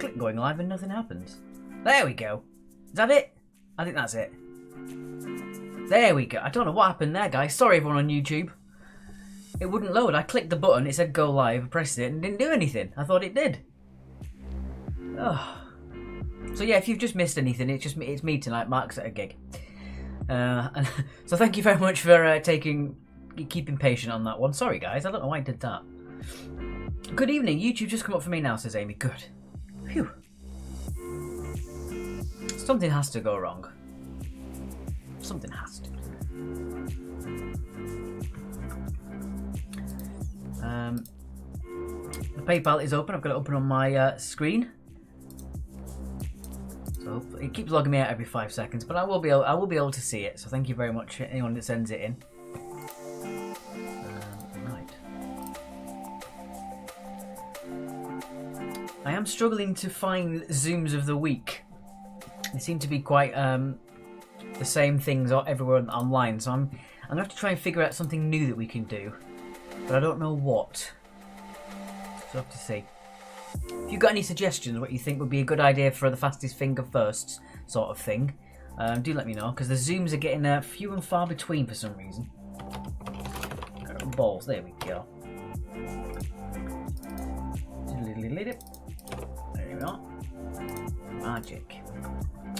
click going live and nothing happens. There we go. Is that it? I think that's it. There we go. I don't know what happened there, guys. Sorry, everyone on YouTube. It wouldn't load. I clicked the button. It said go live. I pressed it and it didn't do anything. I thought it did. Oh. So yeah, if you've just missed anything, it's me tonight. Mark's at a gig. So thank you very much for keeping patient on that one. Sorry, guys. I don't know why I did that. Good evening. YouTube just come up for me now, says Amy. Good. Phew. Something has to go wrong. Something has to. The PayPal is open. I've got it open on my screen. So it keeps logging me out every 5 seconds, but I will be able to see it. So thank you very much, anyone that sends it in. Right. I am struggling to find Zooms of the week. They seem to be quite the same things everywhere online. So I'm gonna have to try and figure out something new that we can do, but I don't know what. So I'll have to see. If you've got any suggestions, what you think would be a good idea for the fastest finger first sort of thing, do let me know, because the Zooms are getting few and far between for some reason. Balls, there we go. There we are. Magic.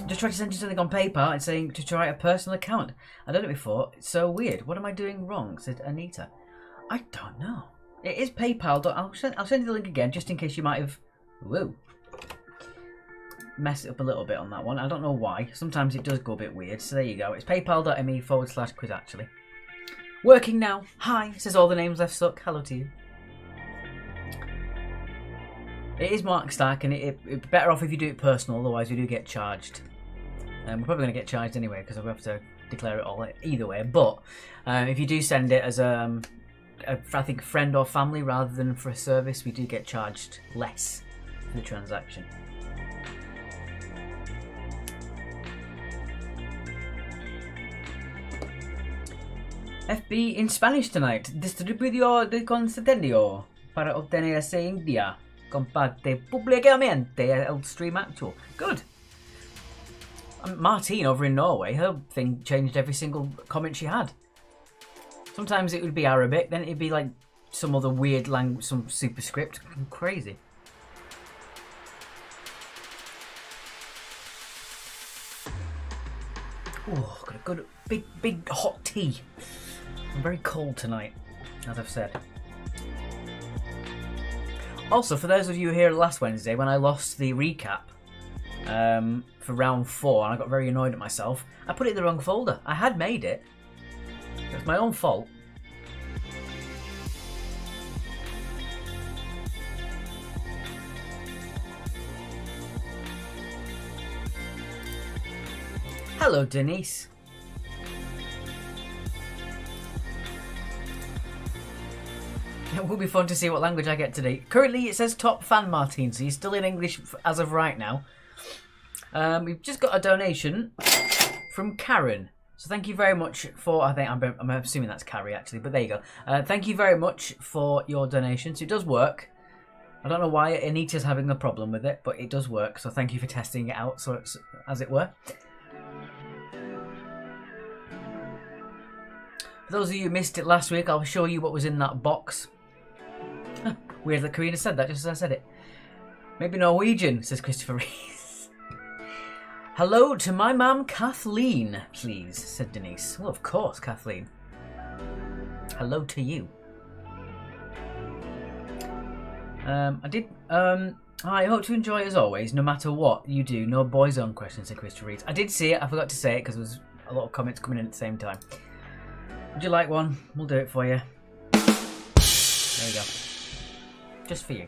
Just tried to send you something on PayPal and saying to try a personal account. I've done it before. It's so weird. What am I doing wrong? Said Anita. I don't know. It is PayPal. I'll send you the link again just in case you might have messed it up a little bit on that one. I don't know why. Sometimes it does go a bit weird. So there you go. It's paypal.me/quiz actually. Working now. Hi. Says all the names I've stuck. Hello to you. It is Mark Stack, and it's better off if you do it personal. Otherwise, you do get charged. We're probably going to get charged anyway because we have to declare it all either way. But if you do send it as I think friend or family rather than for a service, we do get charged less for the transaction. FB in Spanish tonight. Distribuyo de contenido para obtener ese India. Comparte públicamente el stream actual. Good. Martine over in Norway, her thing changed every single comment she had. Sometimes it would be Arabic, then it'd be like some other weird language, some superscript. Crazy. Oh, got a good big hot tea. I'm very cold tonight, as I've said. Also, for those of you here last Wednesday when I lost the recap for round 4 and I got very annoyed at myself, I put it in the wrong folder. I had made it. It's my own fault. Hello, Denise. It will be fun to see what language I get today. Currently, it says top fan, Martin, so you're still in English as of right now. We've just got a donation from Karen. So thank you very much for, I'm assuming that's Carrie actually, but there you go. Thank you very much for your donations. It does work. I don't know why Anita's having a problem with it, but it does work. So thank you for testing it out, so it's, as it were. For those of you who missed it last week, I'll show you what was in that box. Weird that Karina said that just as I said it. Maybe Norwegian, says Christopher Rees. Hello to my mum, Kathleen, please, said Denise. Well, of course, Kathleen. Hello to you. I hope to enjoy as always, no matter what you do. No boys' own questions, said Christopher Rees. I did see it, I forgot to say it because there was a lot of comments coming in at the same time. Would you like one? We'll do it for you. There you go. Just for you.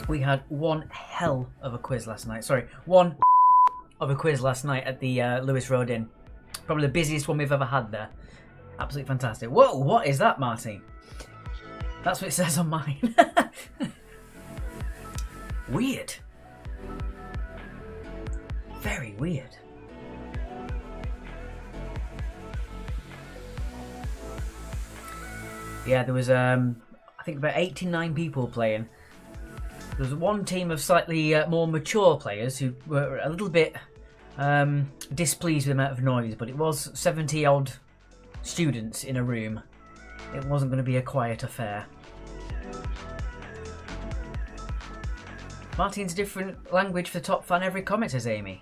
We had one hell of a quiz last night. Sorry, one of a quiz last night at the Lewis Road Inn. Probably the busiest one we've ever had there. Absolutely fantastic. Whoa, what is that, Martin? That's what it says on mine. Weird. Very weird. Yeah, there was I think about 89 people playing. There was one team of slightly more mature players who were a little bit displeased with the amount of noise, but it was 70 odd students in a room. It wasn't going to be a quiet affair. Martin's a different language for top fan every comment, says Amy.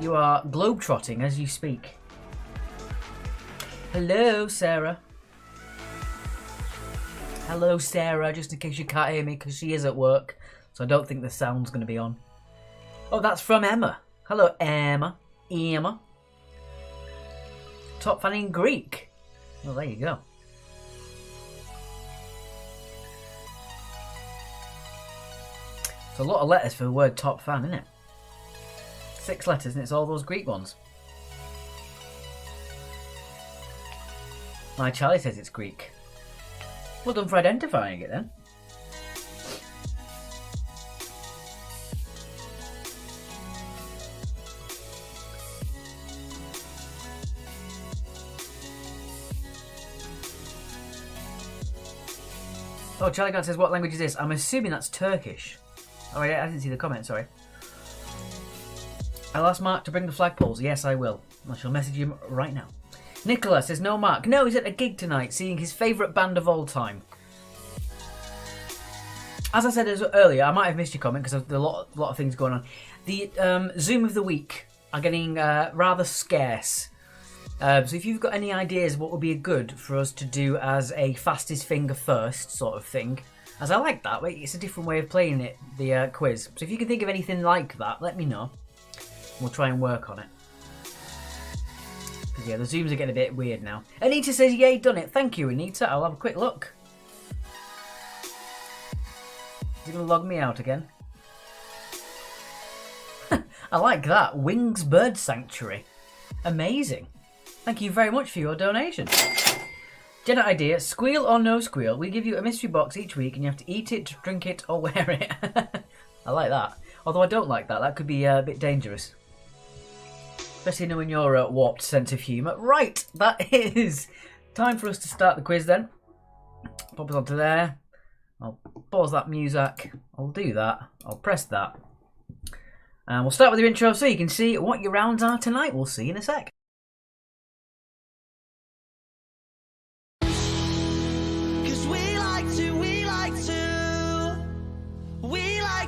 You are globetrotting as you speak. Hello, Sarah. Hello, Sarah, just in case you can't hear me, because she is at work, so I don't think the sound's going to be on. Oh, that's from Emma. Hello, Emma. Emma. Top fan in Greek. Well, there you go. It's a lot of letters for the word top fan, isn't it? 6 letters, and it's all those Greek ones. My Charlie says it's Greek. Well done for identifying it then. Oh, Charlie God says, what language is this? I'm assuming that's Turkish. Oh, I didn't see the comment, sorry. I'll ask Mark to bring the flagpoles. Yes, I will. I shall message him right now. Nicola says, no, Mark. No, he's at a gig tonight, seeing his favourite band of all time. As I said earlier, I might have missed your comment because there's a lot of things going on. The Zoom of the week are getting rather scarce. So if you've got any ideas what would be good for us to do as a fastest finger first sort of thing, as I like that, it's a different way of playing it, the quiz. So if you can think of anything like that, let me know. We'll try and work on it. Because yeah, the Zooms are getting a bit weird now. Anita says, yay, done it. Thank you, Anita. I'll have a quick look. Is he going to log me out again? I like that. Wings Bird Sanctuary. Amazing. Thank you very much for your donation. Jenna idea, squeal or no squeal. We give you a mystery box each week and you have to eat it, drink it or wear it. I like that. Although I don't like that. That could be a bit dangerous. Especially knowing your warped sense of humour. Right, that is time for us to start the quiz then. Pop us onto there. I'll pause that music. I'll do that. I'll press that. And we'll start with your intro so you can see what your rounds are tonight. We'll see you in a sec.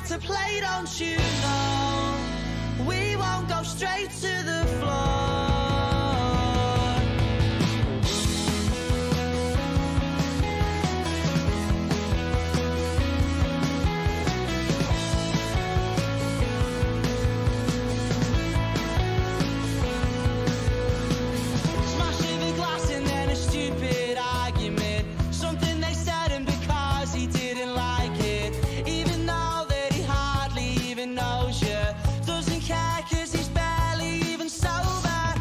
To play, don't you know? We won't go straight to the floor. Smashing the glass and then a stupid argument. Something they said and because he didn't like it. Even though knows you, doesn't care cause he's barely even sober.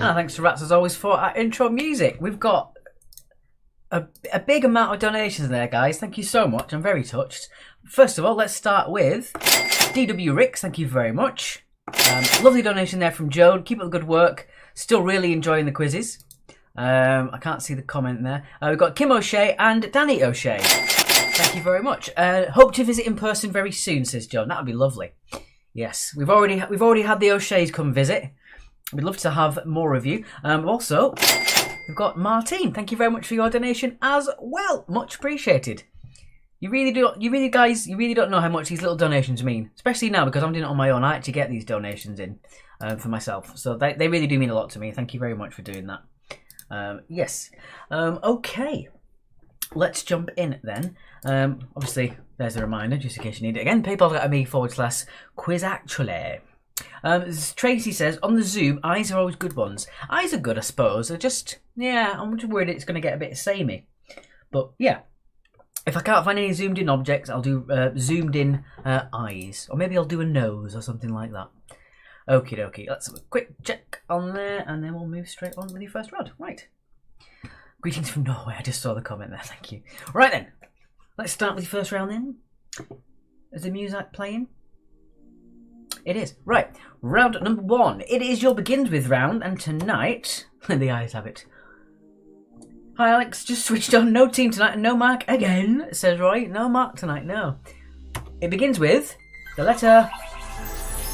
And thanks to Rats as always for our intro music. We've got a big amount of donations there, guys. Thank you so much. I'm very touched. First of all, let's start with DW Ricks. Thank you very much. Lovely donation there from Joan. Keep up the good work. Still really enjoying the quizzes. I can't see the comment there. We've got Kim O'Shea and Danny O'Shea. Thank you very much. Hope to visit in person very soon, says Joan. That would be lovely. Yes, we've already had the O'Sheas come visit. We'd love to have more of you. Also, we've got Martine. Thank you very much for your donation as well. Much appreciated. You really don't know how much these little donations mean. Especially now because I'm doing it on my own. I actually get these donations in for myself. So they really do mean a lot to me. Thank you very much for doing that. Yes. Okay. Let's jump in then. Obviously, there's a reminder just in case you need it again. PayPal.me/quiz actually. Tracy says, on the Zoom, eyes are always good ones. Eyes are good, I suppose. They're just, yeah, I'm just worried it's going to get a bit samey. But, yeah. If I can't find any zoomed in objects, I'll do zoomed in eyes. Or maybe I'll do a nose or something like that. Okie dokie. Let's have a quick check on there, and then we'll move straight on with your first round. Right. Greetings from Norway. I just saw the comment there. Thank you. Right then. Let's start with your first round then. Is the music playing? It is. Right. Round number 1. It is your begins with round, and tonight, the eyes have it. Hi Alex, just switched on. No team tonight and no Mark again, says Roy. No Mark tonight, no. It begins with the letter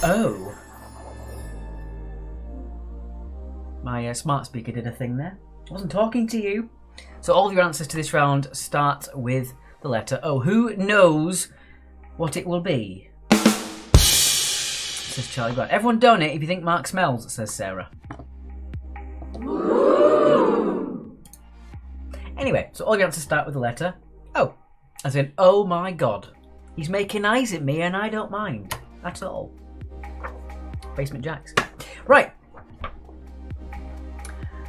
O. My smart speaker did a thing there. I wasn't talking to you. So all of your answers to this round start with the letter O. Who knows what it will be? Says Charlie. Right, everyone donate if you think Mark smells, says Sarah. Anyway, so all your answers start with the letter O. As in, oh my god. He's making eyes at me and I don't mind. At all. Basement Jacks. Right.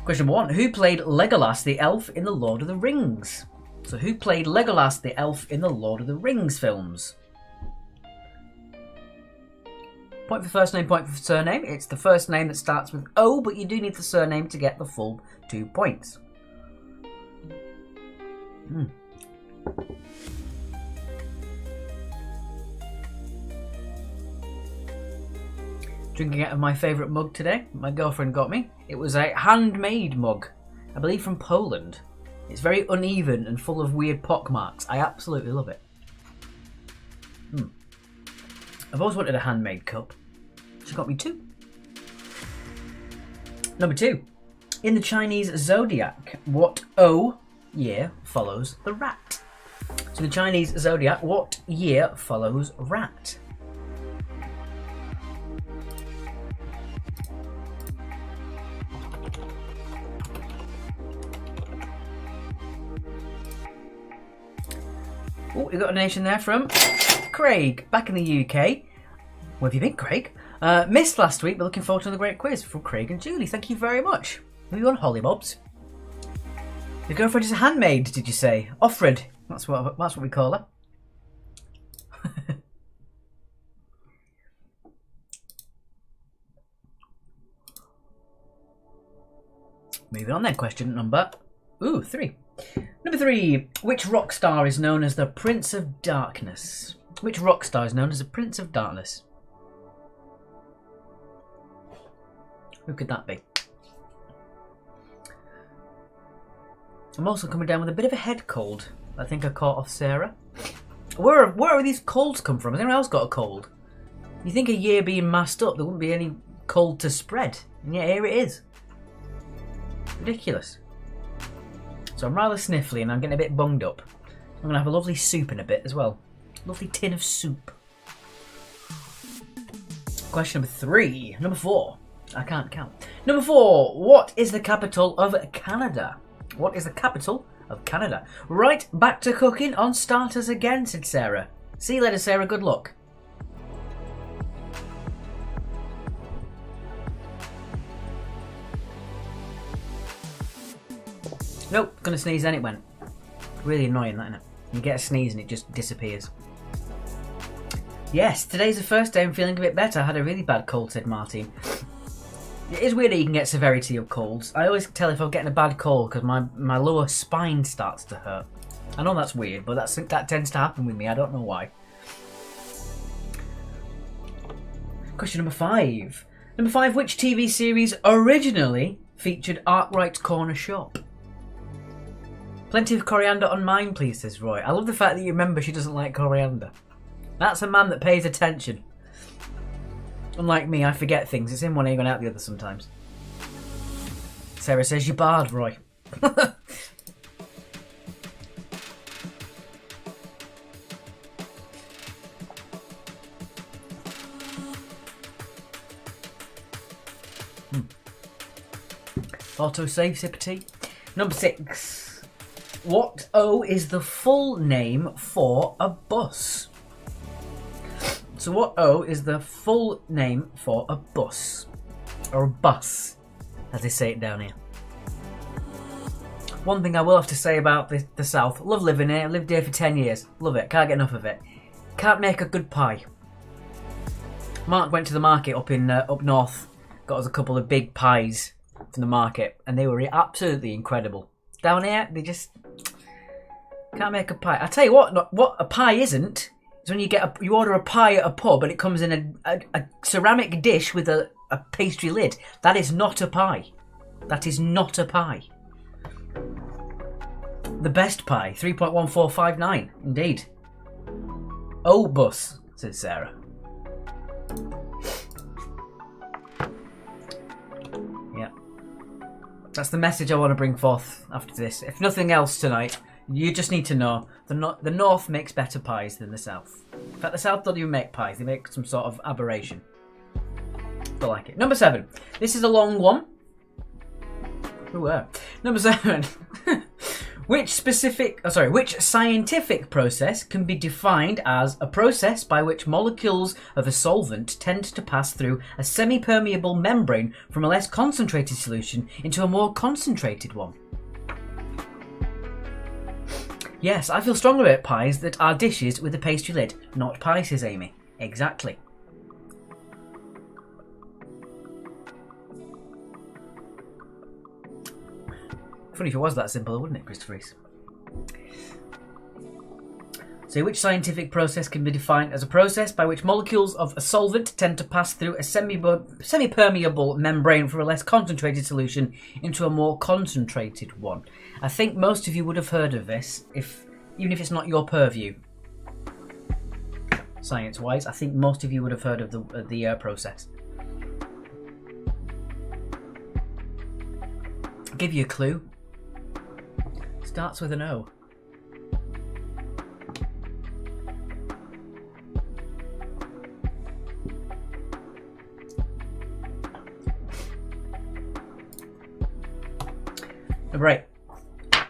Question number 1. Who played Legolas the elf in the Lord of the Rings? So who played Legolas the elf in the Lord of the Rings films? Point for first name, point for surname. It's the first name that starts with O, but you do need the surname to get the full 2 points. Drinking out of my favourite mug today. My girlfriend got me. It was a handmade mug. I believe from Poland. It's very uneven and full of weird pock marks. I absolutely love it. I've always wanted a handmade cup. She got me 2. Number 2. In the Chinese zodiac, what O year follows the rat? So in the Chinese zodiac, what year follows rat? Oh, we got a donation there from Craig, back in the UK. Where have you been, Craig? Missed last week, but looking forward to the great quiz from Craig and Julie. Thank you very much. Are you on Hollybobs? Your girlfriend is a handmaid, did you say? Offred. That's what we call her. Moving on then, question number 3. Number 3. Which rock star is known as the Prince of Darkness? Which rock star is known as the Prince of Darkness? Who could that be? I'm also coming down with a bit of a head cold. I think I caught off Sarah. Where have these colds come from? Has anyone else got a cold? You think a year being masked up, there wouldn't be any cold to spread. And yet here it is. Ridiculous. So I'm rather sniffly and I'm getting a bit bunged up. I'm going to have a lovely soup in a bit as well. Lovely tin of soup. Question number 3. Number 4. I can't count. Number 4. What is the capital of Canada? What is the capital of Canada? Right, back to cooking on starters again, said Sarah. See you later, Sarah. Good luck. Nope, gonna sneeze then it went. Really annoying, that, isn't it? You get a sneeze and it just disappears. Yes, today's the first day I'm feeling a bit better. I had a really bad cold, said Martin. It is weird that you can get severity of colds. I always tell if I'm getting a bad cold because my lower spine starts to hurt. I know that's weird, but that tends to happen with me. I don't know why. Question number 5. Number 5, which TV series originally featured Artwright's Corner Shop? Plenty of coriander on mine, please, says Roy. I love the fact that you remember she doesn't like coriander. That's a man that pays attention. Unlike me, I forget things. It's in one ear and out the other sometimes. Sarah says, you barred, Roy. Autosave, sip tea. Number 6. What O is the full name for a bus? So what O is the full name for a bus? Or a bus, as they say it down here. One thing I will have to say about the South. Love living here. Lived here for 10 years. Love it. Can't get enough of it. Can't make a good pie. Mark went to the market up north. Got us a couple of big pies from the market. And they were absolutely incredible. Down here, they just can't make a pie. I tell you what a pie isn't. When you order a pie at a pub and it comes in a ceramic dish with a pastry lid. That is not a pie. That is not a pie. The best pie, 3.1459, indeed. Oh, bus, says Sarah. Yeah. That's the message I want to bring forth after this. If nothing else tonight, you just need to know the North makes better pies than the South. In fact, the South don't even make pies. They make some sort of aberration. I like it. Number 7. This is a long one. Number 7. Which scientific process can be defined as a process by which molecules of a solvent tend to pass through a semi-permeable membrane from a less concentrated solution into a more concentrated one? Yes, I feel strongly about pies that are dishes with a pastry lid, not pie, says Amy. Exactly. Funny if it was that simple, wouldn't it, Christopher Reese? So which scientific process can be defined as a process by which molecules of a solvent tend to pass through a semi-permeable membrane from a less concentrated solution into a more concentrated one? I think most of you would have heard of this, even if it's not your purview. Science-wise, I think most of you would have heard of the process. I'll give you a clue. Starts with an O.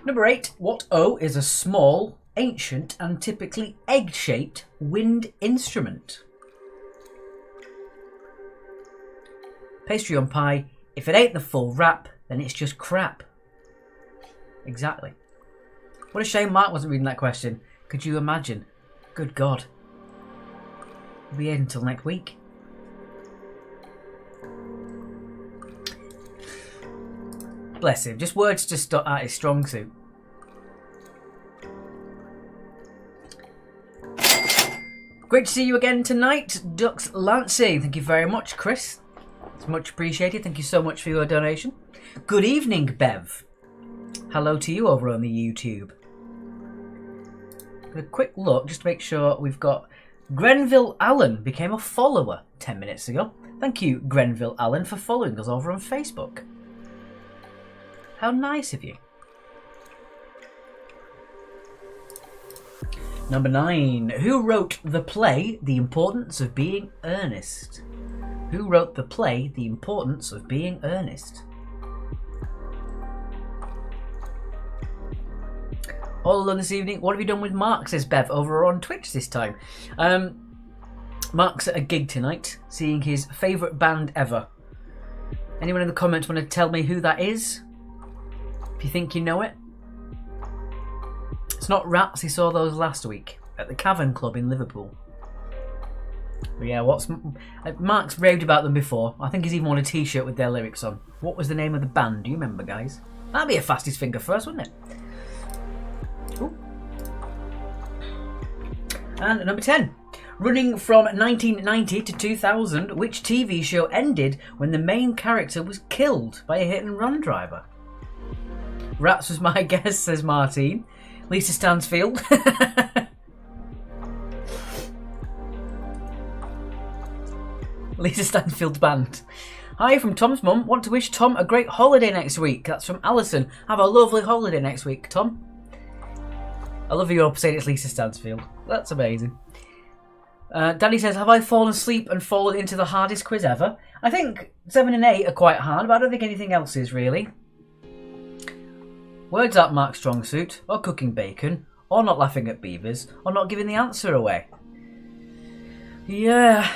Number 8. What O is a small, ancient, and typically egg-shaped wind instrument? Pastry on pie. If it ain't the full wrap, then it's just crap. Exactly. What a shame Mark wasn't reading that question. Could you imagine? Good God. We'll be here until next week. Bless him. Just words just at his strong suit. Great to see you again tonight, Dux Lancey. Thank you very much, Chris. It's much appreciated. Thank you so much for your donation. Good evening, Bev. Hello to you over on the YouTube. A quick look just to make sure we've got Grenville Allen became a follower 10 minutes ago. Thank you, Grenville Allen, for following us over on Facebook. How nice of you. Number 9. Who wrote the play The Importance of Being Earnest? Who wrote the play The Importance of Being Earnest? All alone this evening. What have you done with Mark, says Bev, over on Twitch this time. Mark's at a gig tonight, seeing his favourite band ever. Anyone in the comments want to tell me who that is? If you think you know it. It's not Rats, he saw those last week at the Cavern Club in Liverpool. But yeah, Mark's raved about them before. I think he's even won a t-shirt with their lyrics on. What was the name of the band? Do you remember, guys? That'd be a fastest finger for us, wouldn't it? Ooh. And number 10. Running from 1990 to 2000, which TV show ended when the main character was killed by a hit-and-run driver? Raps was my guess, says Martine. Lisa Stansfield. Lisa Stansfield's band. Hi from Tom's mum. Want to wish Tom a great holiday next week. That's from Alison. Have a lovely holiday next week, Tom. I love you up saying it's Lisa Stansfield. That's amazing. Danny says, have I fallen asleep and fallen into the hardest quiz ever? I think 7 and 8 are quite hard, but I don't think anything else is really. Words aren't Mark's strong suit, or cooking bacon, or not laughing at beavers, or not giving the answer away. Yeah,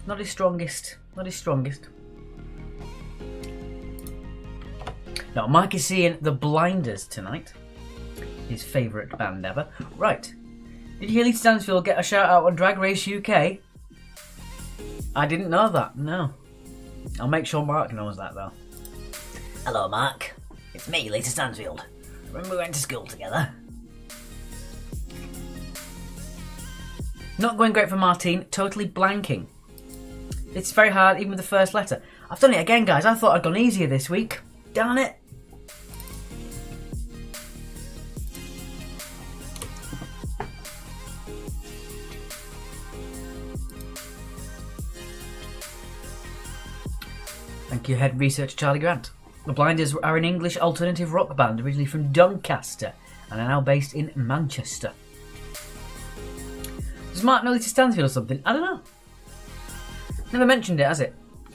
not his strongest. Not his strongest. Now, Mark is seeing The Blinders tonight. His favourite band ever. Right. Did you hear Lisa Stansfield get a shout out on Drag Race UK? I didn't know that, no. I'll make sure Mark knows that though. Hello Mark, it's me, Lisa Stansfield. Remember we went to school together? Not going great for Martine, totally blanking. It's very hard even with the first letter. I've done it again guys, I thought I'd gone easier this week. Darn it. Thank you, head researcher Charlie Grant. The Blinders are an English alternative rock band originally from Doncaster and are now based in Manchester. Does Mark know Lisa Stansfield or something? I don't know. Never mentioned it, has it?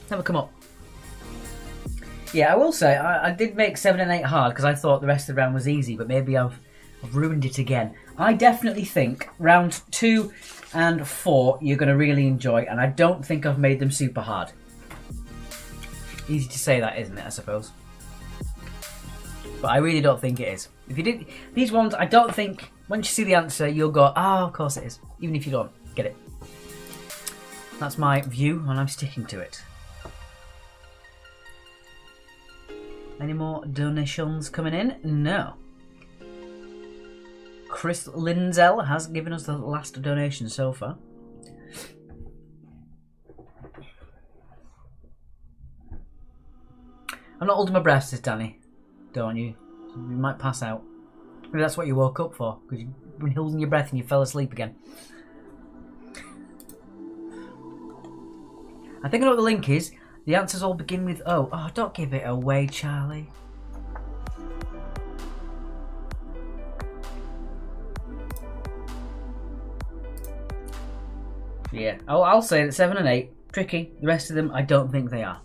Never come up. Yeah, I will say, I did make 7 and 8 hard because I thought the rest of the round was easy, but maybe I've ruined it again. I definitely think round 2 and 4 you're going to really enjoy, and I don't think I've made them super hard. Easy to say that, isn't it, I suppose? But I really don't think it is. If you did these ones, I don't think once you see the answer, you'll go, of course it is. Even if you don't get it. That's my view, and I'm sticking to it. Any more donations coming in? No. Chris Lindsell has given us the last donation so far. I'm not holding my breath, says Danny. Don't you? You might pass out. Maybe that's what you woke up for, because you've been holding your breath and you fell asleep again. I think I know what the link is. The answers all begin with O. Oh, don't give it away, Charlie. Yeah, I'll say that 7 and 8, tricky. The rest of them, I don't think they are.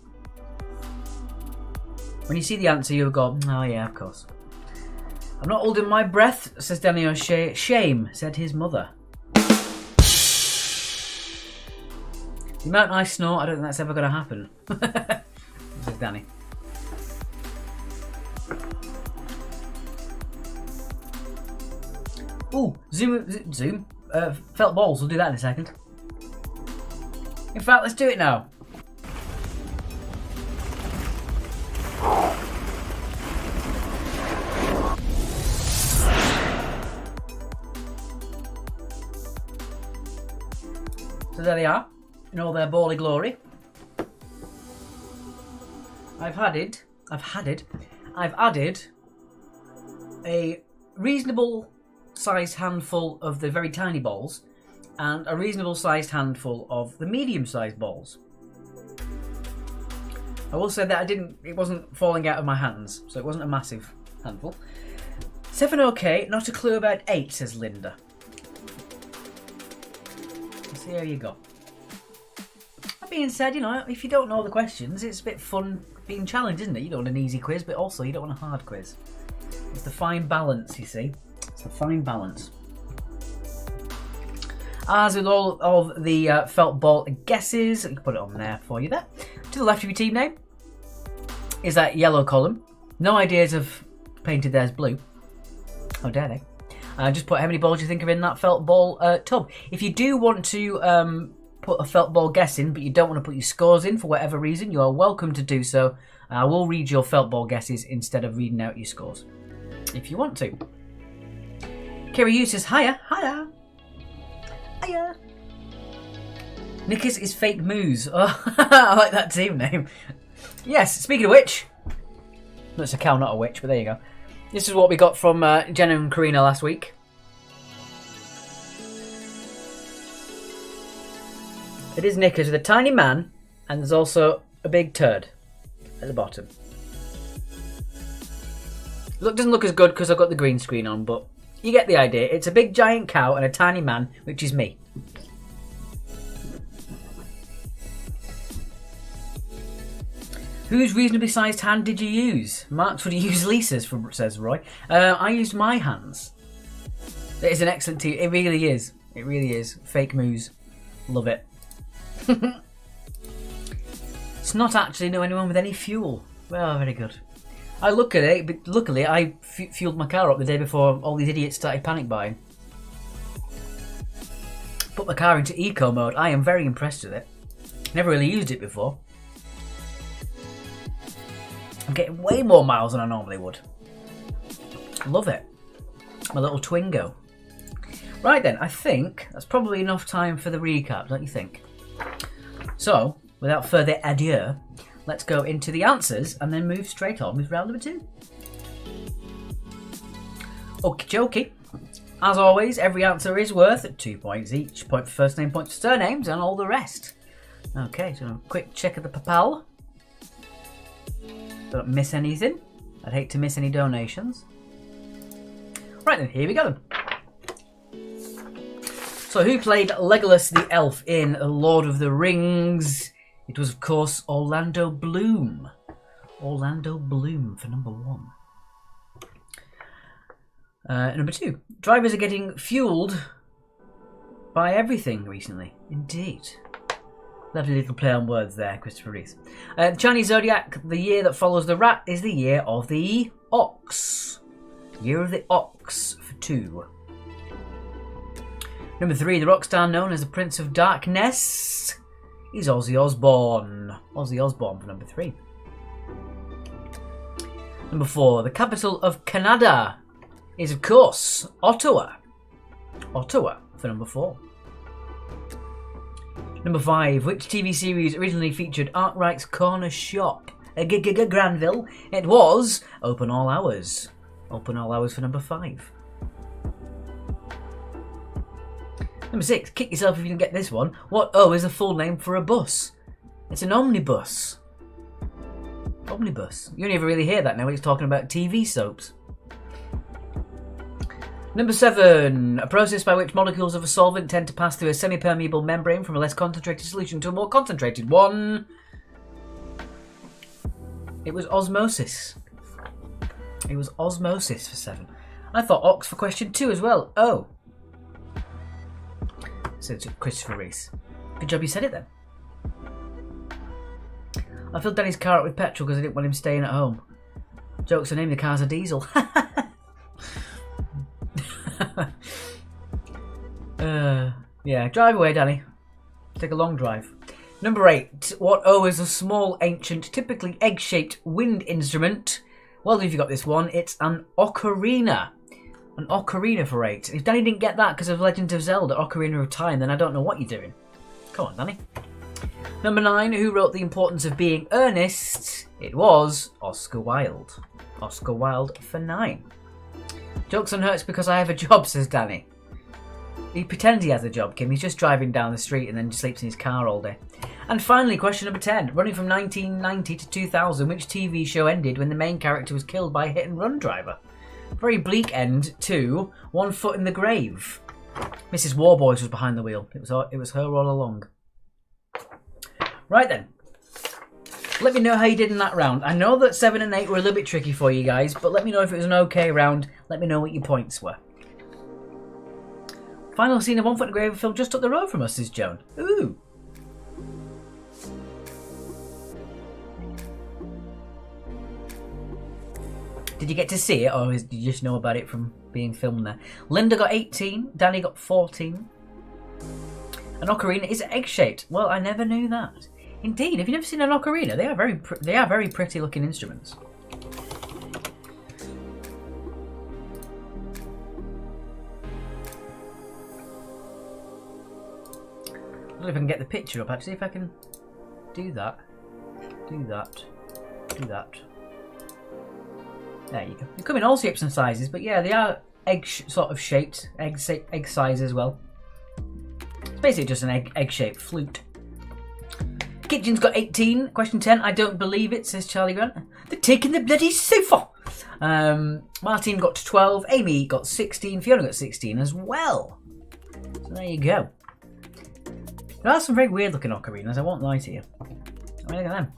When you see the answer, you'll go, oh yeah, of course. I'm not holding my breath, says Danny O'Shea. Shame, said his mother. The amount I snort, I don't think that's ever going to happen. Says Danny. Ooh, zoom. Felt balls, we'll do that in a second. In fact, let's do it now. So there they are, in all their bally glory. I've added a reasonable sized handful of the very tiny balls and a reasonable sized handful of the medium sized balls. I will say that it wasn't falling out of my hands, so it wasn't a massive handful. 7 okay, not a clue about 8, says Linda. So there you go. That being said, if you don't know the questions, it's a bit fun being challenged, isn't it? You don't want an easy quiz, but also you don't want a hard quiz. It's the fine balance, you see. It's the fine balance. As with all of the felt ball guesses, you can put it on there for you there. To the left of your team name is that yellow column. No ideas have painted theirs blue. How dare they? Just put how many balls you think are in that felt ball tub. If you do want to put a felt ball guess in, but you don't want to put your scores in for whatever reason, you are welcome to do so. I will read your felt ball guesses instead of reading out your scores, if you want to. Kiryu says, hiya, hiya, hiya. Nickers is fake moose. Oh, I like that team name. Yes, speaking of which, that's a cow, not a witch, but there you go. This is what we got from Jenna and Karina last week. It is Nickers with a tiny man, and there's also a big turd at the bottom. Doesn't look as good because I've got the green screen on, but you get the idea. It's a big giant cow and a tiny man, which is me. Whose reasonably sized hand did you use? Mark's would you use Lisa's, says Roy. I used my hands. It is an excellent team. It really is. It really is. Fake moose. Love it. It's not actually know anyone with any fuel. Well, very good. I look at it, but luckily I fueled my car up the day before all these idiots started panic buying. Put my car into eco mode. I am very impressed with it. Never really used it before. I'm getting way more miles than I normally would. Love it. My little Twingo. Right then, I think that's probably enough time for the recap, don't you think? So, without further ado, let's go into the answers and then move straight on with round number 2. Okie dokie. As always, every answer is worth 2 points each. Point for first name, point for surnames, and all the rest. Okay, so a quick check of the PayPal. Don't miss anything. I'd hate to miss any donations. Right then, here we go. So who played Legolas the Elf in Lord of the Rings? It was, of course, Orlando Bloom. Orlando Bloom for number 1. Number 2. Drivers are getting fueled by everything recently. Indeed. Lovely little play on words there, Christopher Reese. Chinese Zodiac, the year that follows the rat is the year of the ox. Year of the ox for 2. Number 3, the rock star known as the Prince of Darkness is Ozzy Osbourne. Ozzy Osbourne for number 3. Number 4, the capital of Canada is, of course, Ottawa. Ottawa for number 4. Number 5, which TV series originally featured Artwright's Corner Shop? Granville. It was Open All Hours. Open All Hours for number 5. Number 6, kick yourself if you didn't get this one. What O is the full name for a bus? It's an omnibus. Omnibus. You only ever really hear that now when it's talking about TV soaps. Number 7, a process by which molecules of a solvent tend to pass through a semi-permeable membrane from a less concentrated solution to a more concentrated one. It was osmosis. It was osmosis for 7. I thought ox for question 2 as well. Oh. Said Christopher Reese. Good job you said it then. I filled Danny's car up with petrol because I didn't want him staying at home. Jokes on him, the car's a diesel. Yeah, drive away, Danny. Take a long drive. Number 8. What O is a small, ancient, typically egg-shaped wind instrument? Well, if you got this one, it's an ocarina. An ocarina for 8. If Danny didn't get that because of Legend of Zelda, Ocarina of Time, then I don't know what you're doing. Come on, Danny. Number 9. Who wrote The Importance of Being Earnest? It was Oscar Wilde. Oscar Wilde for 9. Jokes on Hurts because I have a job, says Danny. He pretends he has a job, Kim. He's just driving down the street and then just sleeps in his car all day. And finally, question number 10. Running from 1990 to 2000, which TV show ended when the main character was killed by a hit-and-run driver? Very bleak end to One Foot in the Grave. Mrs. Warboys was behind the wheel. It was her all along. Right then. Let me know how you did in that round. I know that 7 and 8 were a little bit tricky for you guys, but let me know if it was an okay round. Let me know what your points were. Final scene of One Foot in the Grave film just up the road from us, says Joan. Ooh. Did you get to see it, or did you just know about it from being filmed there? Linda got 18, Danny got 14. An ocarina is egg-shaped. Well, I never knew that. Indeed, have you never seen an ocarina? They are very pretty looking instruments. I don't know if I can get the picture up. Actually, if I can do that, do that, do that. There you go. They come in all shapes and sizes, but yeah, they are sort of shaped, egg size as well. It's basically just an egg-shaped flute. Kitchen's got 18. Question 10. I don't believe it, says Charlie Grant. They're taking the bloody sofa. Martin got 12. Amy got 16. Fiona got 16 as well. So there you go. There are some very weird looking ocarinas, I won't lie to you. I mean, look at them.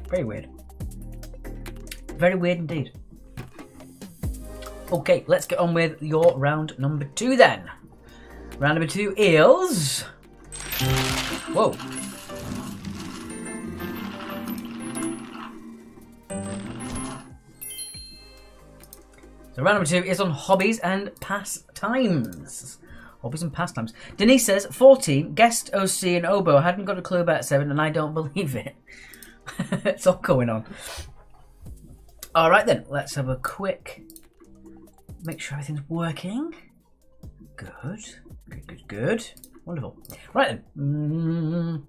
Very weird. Very weird indeed. Okay, let's get on with your round number 2 then. Round number 2 is... Whoa. So round number 2 is on hobbies and pastimes. Hobbies and pastimes. Denise says, 14, guest OC and oboe. I hadn't got a clue about 7 and I don't believe it. It's all going on. Alright then, let's have a quick... Make sure everything's working. Good. Good. Wonderful. Right then.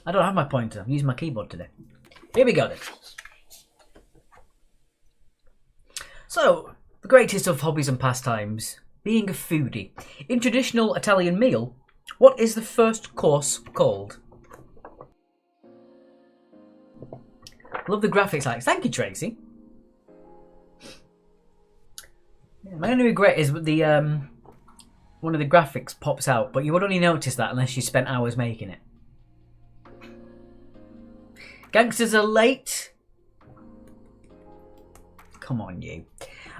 I don't have my pointer. I'm using my keyboard today. Here we go then. So, the greatest of hobbies and pastimes. Being a foodie. In traditional Italian meal, what is the first course called? Love the graphics, Alex. Thank you, Tracy. Yeah, my only regret is the one of the graphics pops out, but you would only notice that unless you spent hours making it. Gangsters are late. Come on, you.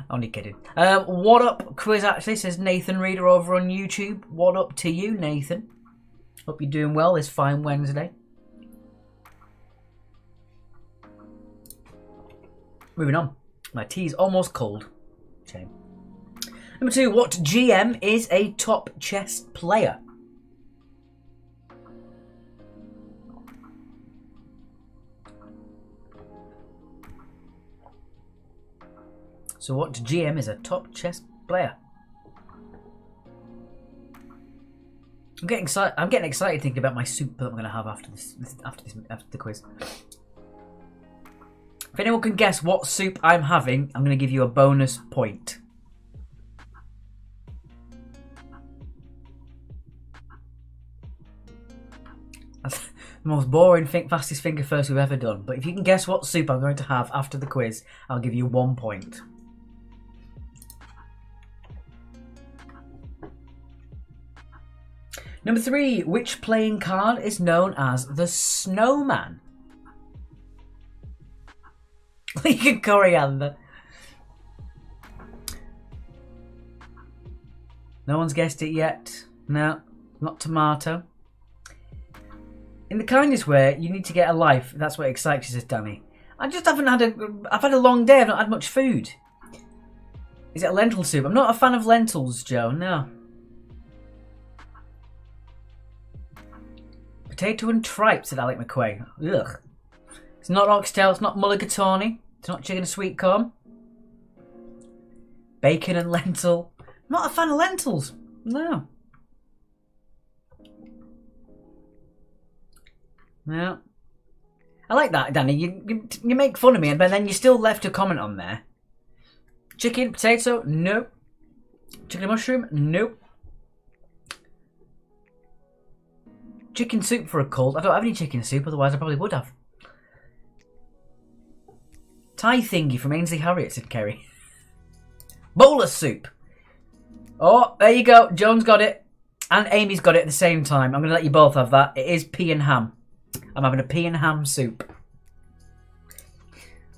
Only kidding. What up, quiz actually, says Nathan Reader over on YouTube. What up to you, Nathan? Hope you're doing well this fine Wednesday. Moving on. My tea's almost cold. Shame. Number 2, what GM is a top chess player? So what GM is a top chess player? I'm getting excited thinking about my soup that I'm going to have after the quiz. If anyone can guess what soup I'm having, I'm going to give you a bonus point. That's the most boring fastest finger first we've ever done. But if you can guess what soup I'm going to have after the quiz, I'll give you 1 point. Number 3, which playing card is known as the Snowman? Lincoln Coriander. No one's guessed it yet. No, not tomato. In the kindest way, you need to get a life. That's what excites you, says Danny. I just haven't had I've had a long day. I've not had much food. Is it a lentil soup? I'm not a fan of lentils, Joe. No. Potato and tripe, said Alec McQuay. Ugh. It's not oxtail, it's not mulligatawny, it's not chicken and sweet corn. Bacon and lentil. I'm not a fan of lentils. No. No. I like that, Danny. You make fun of me, but then you still left a comment on there. Chicken, potato, nope. Chicken and mushroom, nope. Chicken soup for a cold. I don't have any chicken soup, otherwise I probably would have. Thai thingy from Ainsley Harriet, said Kerry. Bolus soup. Oh, there you go. Joan's got it. And Amy's got it at the same time. I'm going to let you both have that. It is pea and ham. I'm having a pea and ham soup.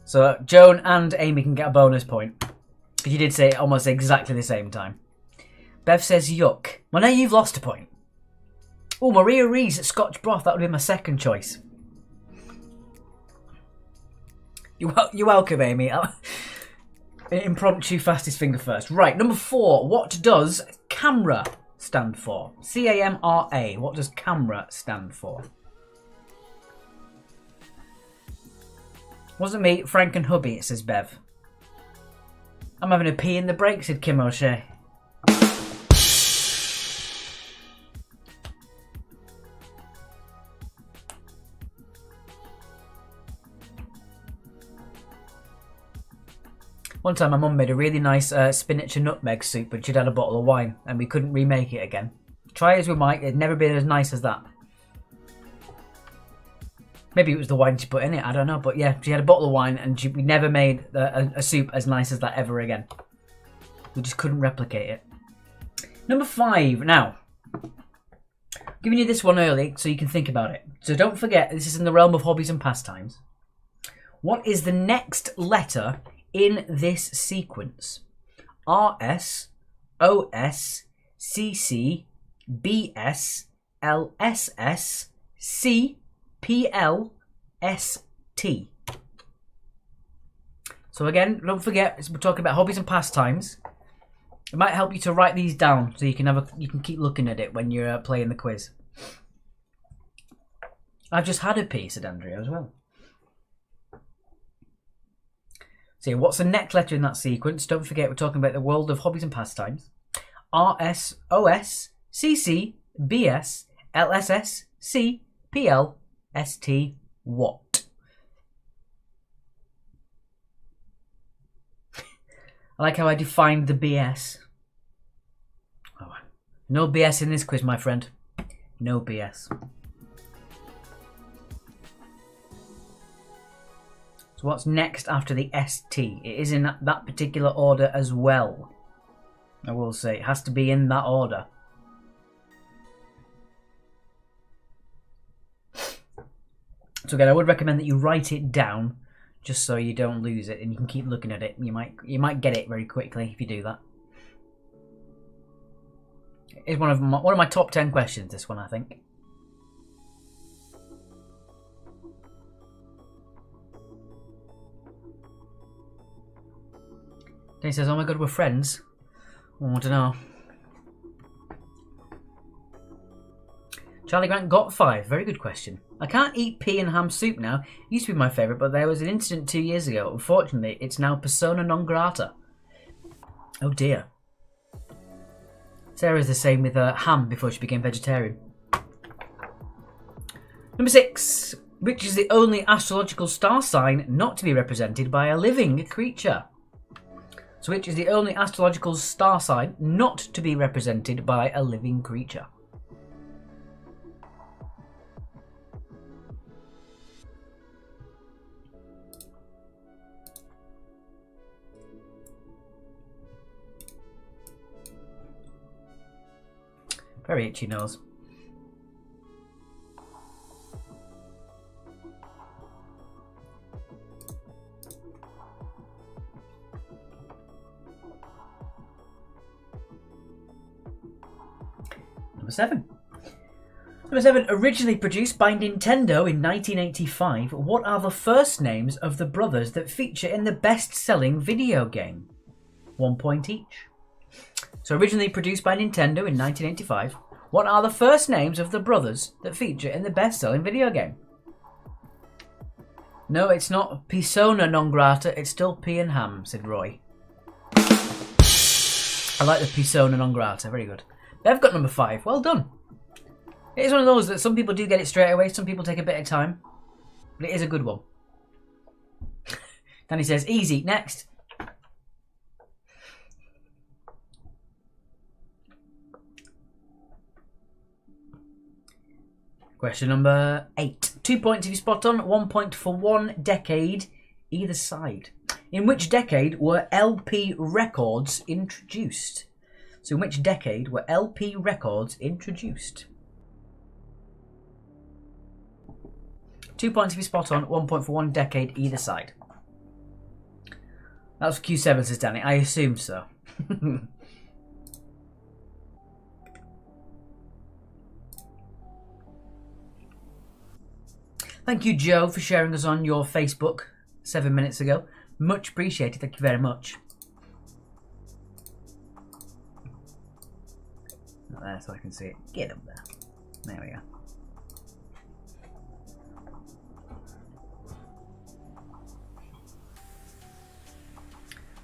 So Joan and Amy can get a bonus point. Because you did say it almost exactly the same time. Bev says yuck. Well, now you've lost a point. Oh, Maria Rees at Scotch broth. That would be my second choice. You're welcome, Amy. Impromptu fastest finger first. Right, number 4. What does camera stand for? C-A-M-R-A. What does camera stand for? Wasn't me, Frank and Hubby, it says Bev. I'm having a pee in the break, said Kim O'Shea. One time my mum made a really nice spinach and nutmeg soup, but she'd had a bottle of wine and we couldn't remake it again. Try as we might, it'd never been as nice as that. Maybe it was the wine she put in it, I don't know. But yeah, she had a bottle of wine and we never made a soup as nice as that ever again. We just couldn't replicate it. Number 5. Now, giving you this one early so you can think about it. So don't forget, this is in the realm of hobbies and pastimes. What is the next letter in this sequence? R, S, O, S, C, C, B, S, L, S, S, C, P, L, S, T. So again, don't forget, we're talking about hobbies and pastimes. It might help you to write these down so you can keep looking at it when you're playing the quiz. I've just had a pee, said Andrea as well. So what's the next letter in that sequence? Don't forget, we're talking about the world of hobbies and pastimes. R, S, O, S, C, C, B, S, L, S, S, C, P, L, S, T, what? I like how I defined the BS. Oh, no BS in this quiz, my friend. No BS. So what's next after the ST? It is in that particular order as well. I will say, it has to be in that order. So again, I would recommend that you write it down just so you don't lose it and you can keep looking at it. You might get it very quickly if you do that. It's one of my top 10 questions, this one, I think. Then he says, oh my god, we're friends. Oh, I don't know. Charlie Grant got 5. Very good question. I can't eat pea and ham soup now. It used to be my favourite, but there was an incident 2 years ago. Unfortunately, it's now persona non grata. Oh dear. Sarah's the same with ham before she became vegetarian. Number 6. Which is the only astrological star sign not to be represented by a living creature? So which is the only astrological star sign not to be represented by a living creature? Very itchy nose. Number 7. Number 7, originally produced by Nintendo in 1985, what are the first names of the brothers that feature in the best-selling video game? 1 point each. So originally produced by Nintendo in 1985, what are the first names of the brothers that feature in the best-selling video game? No, it's not persona non grata, it's still pea and ham, said Roy. I like the persona non grata, very good. They've got number 5, well done. It is one of those that some people do get it straight away, some people take a bit of time, but it is a good one. Danny says, easy, next. Question number 8. 2 points if you spot on, 1 point for 1 decade either side. In which decade were LP records introduced? So in which decade were LP records introduced? 2 points if you spot on, 1 point for 1 decade either side. That was Q7, says Danny. I assume so. Thank you, Joe, for sharing us on your Facebook 7 minutes ago. Much appreciated. Thank you very much. There, so I can see it. Get up there. There we go.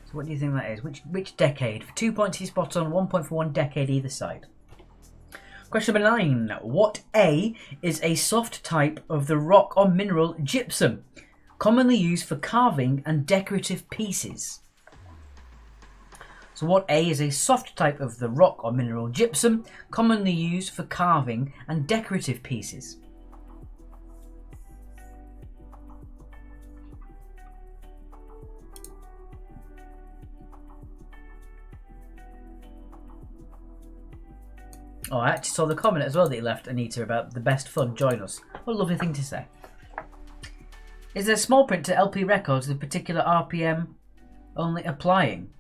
So what do you think that is? Which decade? For 2 points, he's spot on. 1 point for one decade either side. Question number 9. What A is a soft type of the rock or mineral gypsum, commonly used for carving and decorative pieces? So what A is a soft type of the rock or mineral gypsum, commonly used for carving and decorative pieces? Oh, I actually saw the comment as well that you left, Anita, about the best fun. Join us. What a lovely thing to say. Is there small print to LP records with particular RPM only applying?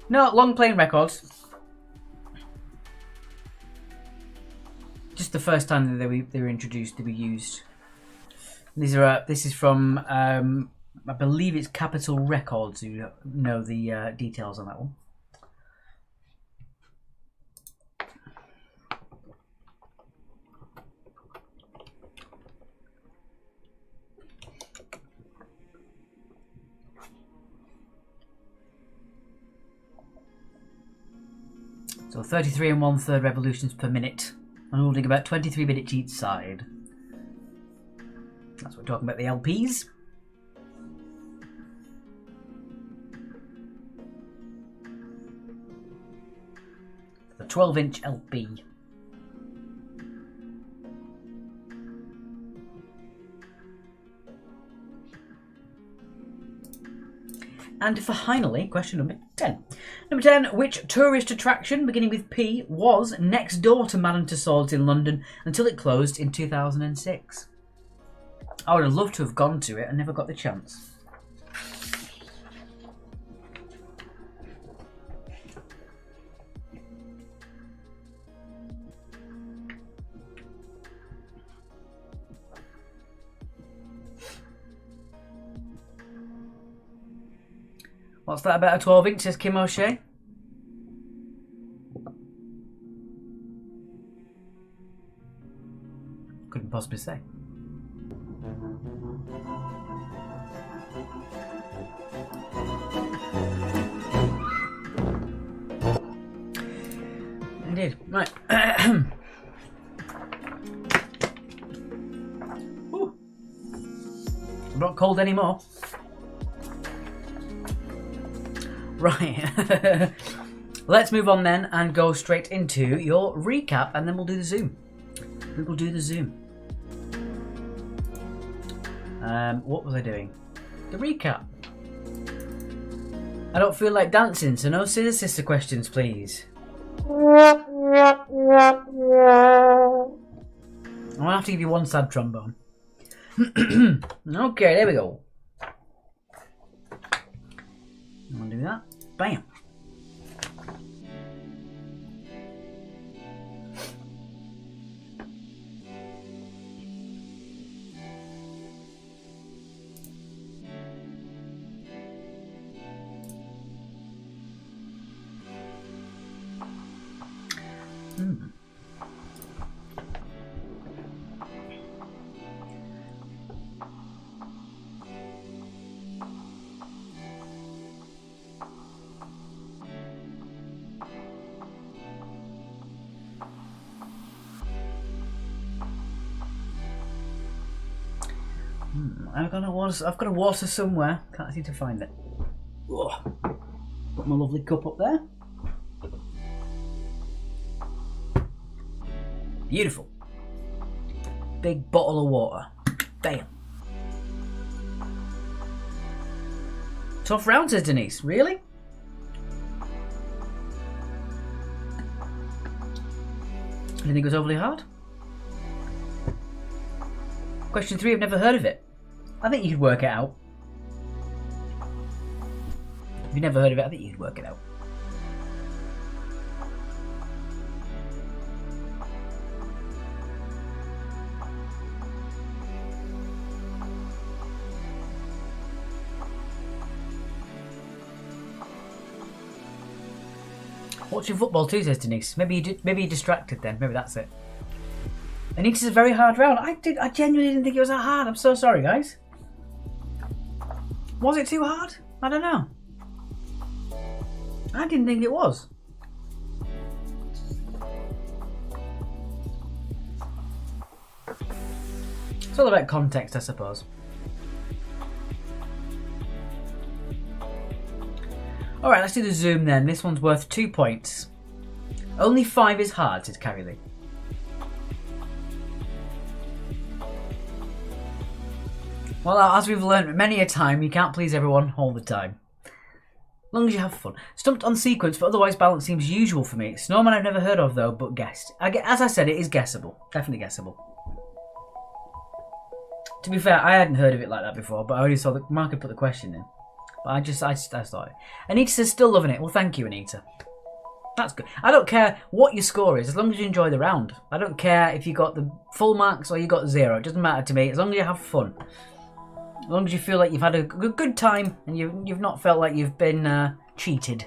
No, long playing records. Just the first time that they were introduced, they were used. These are. This is from, I believe it's Capitol Records, who know the details on that one. So 33 1/3 revolutions per minute, and holding about 23 minutes each side. That's what we're talking about, the LPs. The 12-inch LP. And for finally, question number 10. Number 10, which tourist attraction, beginning with P, was next door to Madame Tussauds in London until it closed in 2006? I would have loved to have gone to it and never got the chance. What's that about a 12-inch, says Kim O'Shea? Couldn't possibly say. Indeed. Right. Ooh. I'm not cold anymore. Right. Let's move on then and go straight into your recap, and then we'll do the Zoom. We will do the Zoom. What was I doing? The recap. I don't feel like dancing, so no Scissor Sister questions, please. I'm gonna have to give you one sad trombone. Okay, there we go. I'm gonna do that. Bam. I've got a water somewhere. Can't seem to find it. Ugh. Put my lovely cup up there. Beautiful. Big bottle of water. Bam. Tough round, says Denise. Really? You think it was overly hard? Question 3, I've never heard of it. I think you could work it out. If you've never heard of it, I think you could work it out. Watching football too, says Denise. Maybe you're distracted then. Maybe that's it. Anita's a very hard round. I genuinely didn't think it was that hard. I'm so sorry, guys. Was it too hard? I don't know. I didn't think it was. It's all about context, I suppose. Alright, let's do the zoom then. This one's worth 2 points. Only 5 is hard, says Carrie Lee. Well, as we've learned many a time, you can't please everyone all the time. As long as you have fun. Stumped on sequence, but otherwise balance seems usual for me. Snowman I've never heard of though, but guessed. As I said, it is guessable. Definitely guessable. To be fair, I hadn't heard of it like that before, but I already saw that Mark had put the question in. But I just thought it. Anita says still loving it. Well, thank you, Anita. That's good. I don't care what your score is, as long as you enjoy the round. I don't care if you got the full marks or you got 0. It doesn't matter to me, as long as you have fun. As long as you feel like you've had a good time and you've not felt like you've been cheated.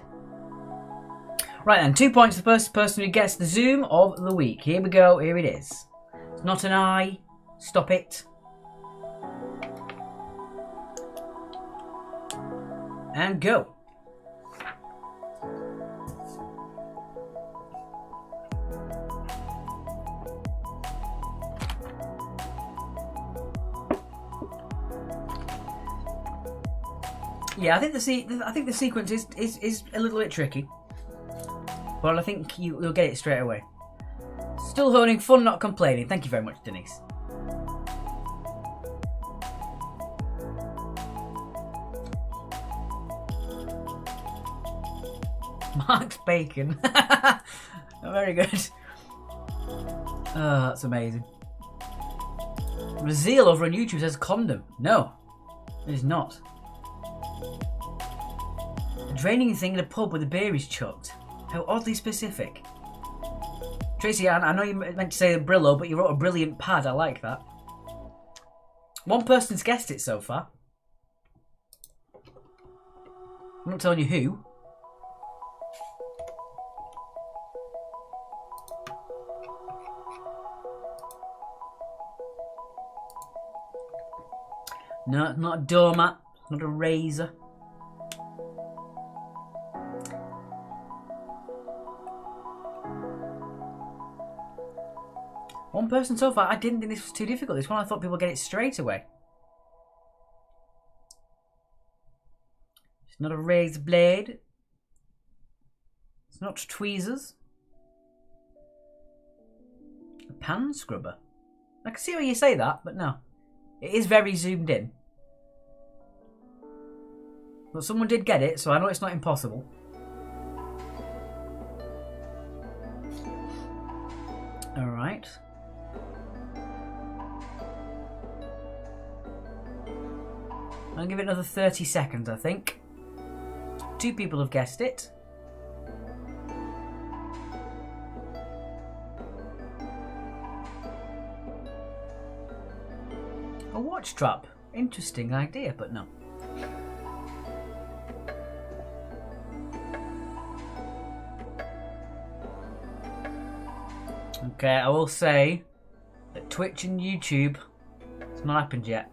Right then, 2 points for the first person who gets the zoom of the week. Here we go, here it is. It's not an eye. Stop it. And go. Yeah, I think the sequence is a little bit tricky, but I think you'll get it straight away. Still honing fun, not complaining. Thank you very much, Denise. Mark's bacon. Very good. Oh, that's amazing. Raziel over on YouTube says condom. No, it is not. A draining thing in a pub where the beer is chucked. How oddly specific. Tracy, I know you meant to say a Brillo, but you wrote a brilliant pad. I like that. One person's guessed it so far. I'm not telling you who. No, not a doormat, not a razor. One person so far. I didn't think this was too difficult. This one I thought people would get it straight away. It's not a razor blade. It's not tweezers. A pan scrubber. I can see why you say that, but no. It is very zoomed in. But someone did get it, so I know it's not impossible. Alright. I'll give it another 30 seconds, I think. 2 people have guessed it. A watch trap. Interesting idea, but no. Okay, I will say that Twitch and YouTube, it's not happened yet.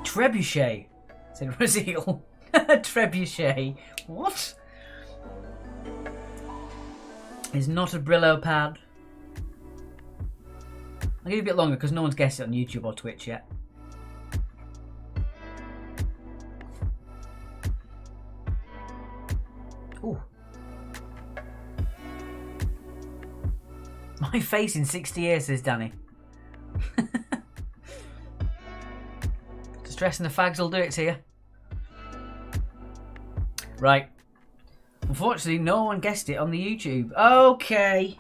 Trebuchet, said Raziel. Trebuchet. What? Is not a Brillo pad. I'll give you a bit longer because no one's guessed it on YouTube or Twitch yet. Ooh. My face in 60 years, says Danny. Stress and the fags will do it to you. Right. Unfortunately, no one guessed it on the YouTube. Okay.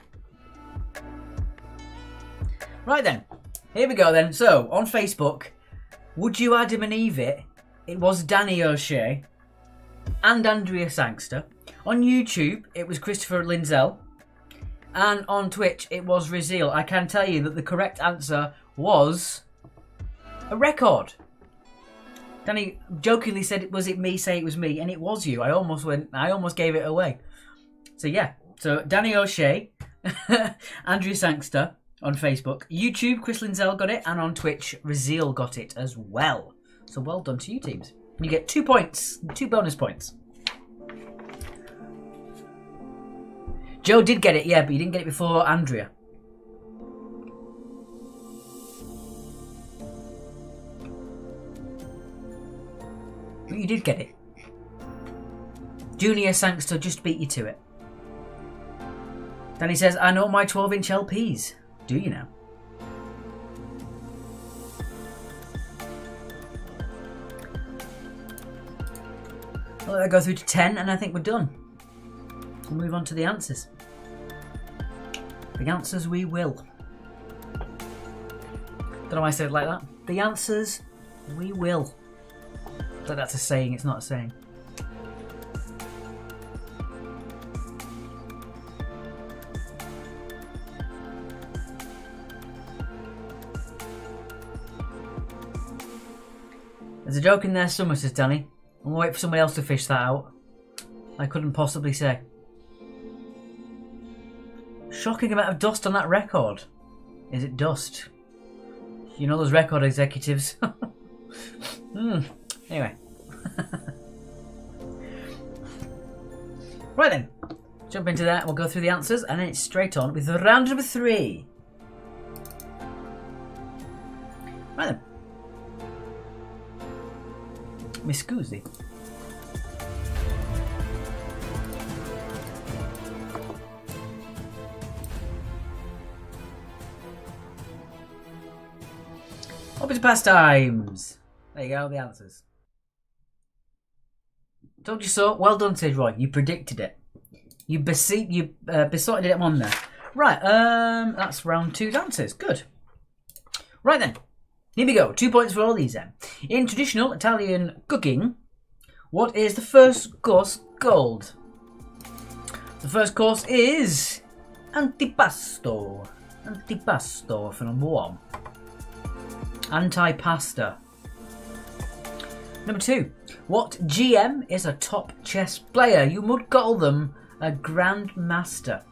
Right then. Here we go then. So, on Facebook, would you Adam and Eve it? It was Danny O'Shea and Andrea Sangster. On YouTube, it was Christopher Linzell. And on Twitch, it was Raziel. I can tell you that the correct answer was a record. Danny jokingly said, "Was it me?" Say it was me, and it was you. I almost gave it away. So yeah. So Danny O'Shea, Andrew Sangster on Facebook, YouTube, Chris Linzell got it, and on Twitch, Raziel got it as well. So well done to you teams. You get 2 points, 2 bonus points. Joe did get it, yeah, but he didn't get it before Andrea. But you did get it. Junior Sangster just beat you to it. Danny says, I know my 12-inch LPs. Do you now? I'll let that go through to 10 and I think we're done. We'll move on to the answers. The answers we will. Don't know why I said it like that. The answers we will. But that's a saying, it's not a saying. There's a joke in there somewhere, says Danny. I'm going to wait for somebody else to fish that out. I couldn't possibly say. Shocking amount of dust on that record. Is it dust? You know those record executives. Anyway. Right then. Jump into that. We'll go through the answers and then it's straight on with round number 3. Right then. Mi scusi. Up to pastimes. There you go, the answers. Told you so. Well done, says Roy. You predicted it. You besotted it on there. Right, that's round 2's answers. Good. Right then. Here we go. 2 points for all these then. In traditional Italian cooking, what is the first course called? The first course is antipasto. Antipasto for number 1. Antipasta. Number 2. What GM is a top chess player? You would call them a grandmaster.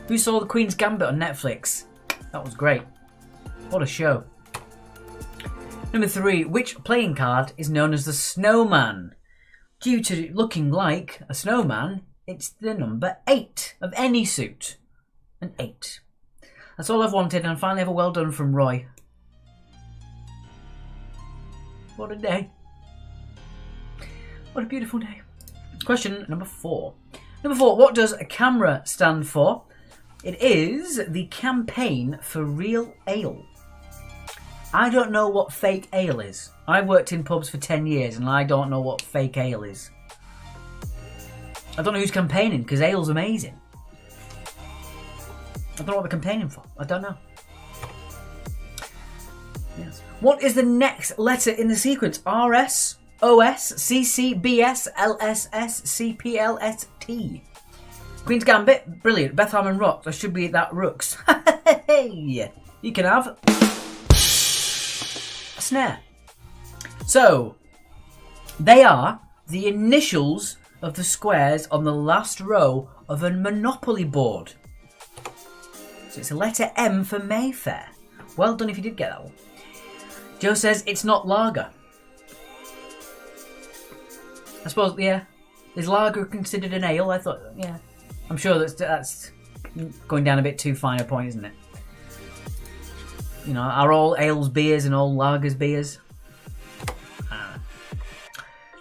Who saw The Queen's Gambit on Netflix? That was great. What a show. Number 3. Which playing card is known as the snowman? Due to it looking like a snowman, it's the number 8 of any suit. An 8. That's all I've wanted, and finally have a well done from Roy. What a day. What a beautiful day. Question number 4. Number 4. What does a camera stand for? It is the Campaign for Real Ale. I don't know what fake ale is. I've worked in pubs for 10 years and I don't know what fake ale is. I don't know who's campaigning because ale's amazing. I don't know what they're campaigning for. I don't know. Yes. What is the next letter in the sequence? RS, OS, CC, BS, LSS, CPLST. Queen's Gambit, brilliant. Beth Harmon rocks. I should be at that Rooks. Hey, you can have a snare. So, they are the initials of the squares on the last row of a Monopoly board. So it's a letter M for Mayfair. Well done if you did get that one. Joe says it's not lager. I suppose, yeah. Is lager considered an ale? I thought, yeah. I'm sure that's going down a bit too fine a point, isn't it? You know, are all ales beers and all lagers beers?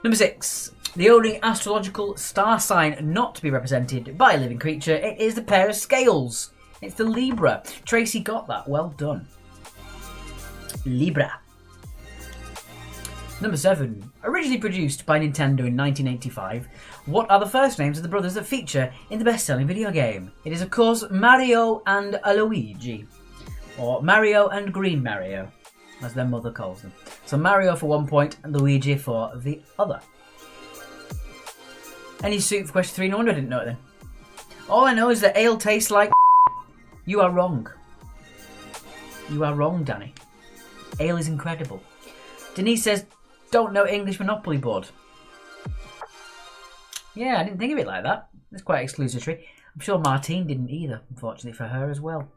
Number 6. The only astrological star sign not to be represented by a living creature, it is the pair of scales. It's the Libra. Tracy got that. Well done. Libra. Number 7. Originally produced by Nintendo in 1985, what are the first names of the brothers that feature in the best-selling video game? It is, of course, Mario and Luigi. Or Mario and Green Mario, as their mother calls them. So Mario for 1 point and Luigi for the other. Any suit for question 3? No wonder I didn't know it then. All I know is that ale tastes like... You are wrong. You are wrong, Danny. Ale is incredible. Denise says, don't know English Monopoly board. Yeah, I didn't think of it like that. It's quite exclusory. I'm sure Martine didn't either, unfortunately for her as well.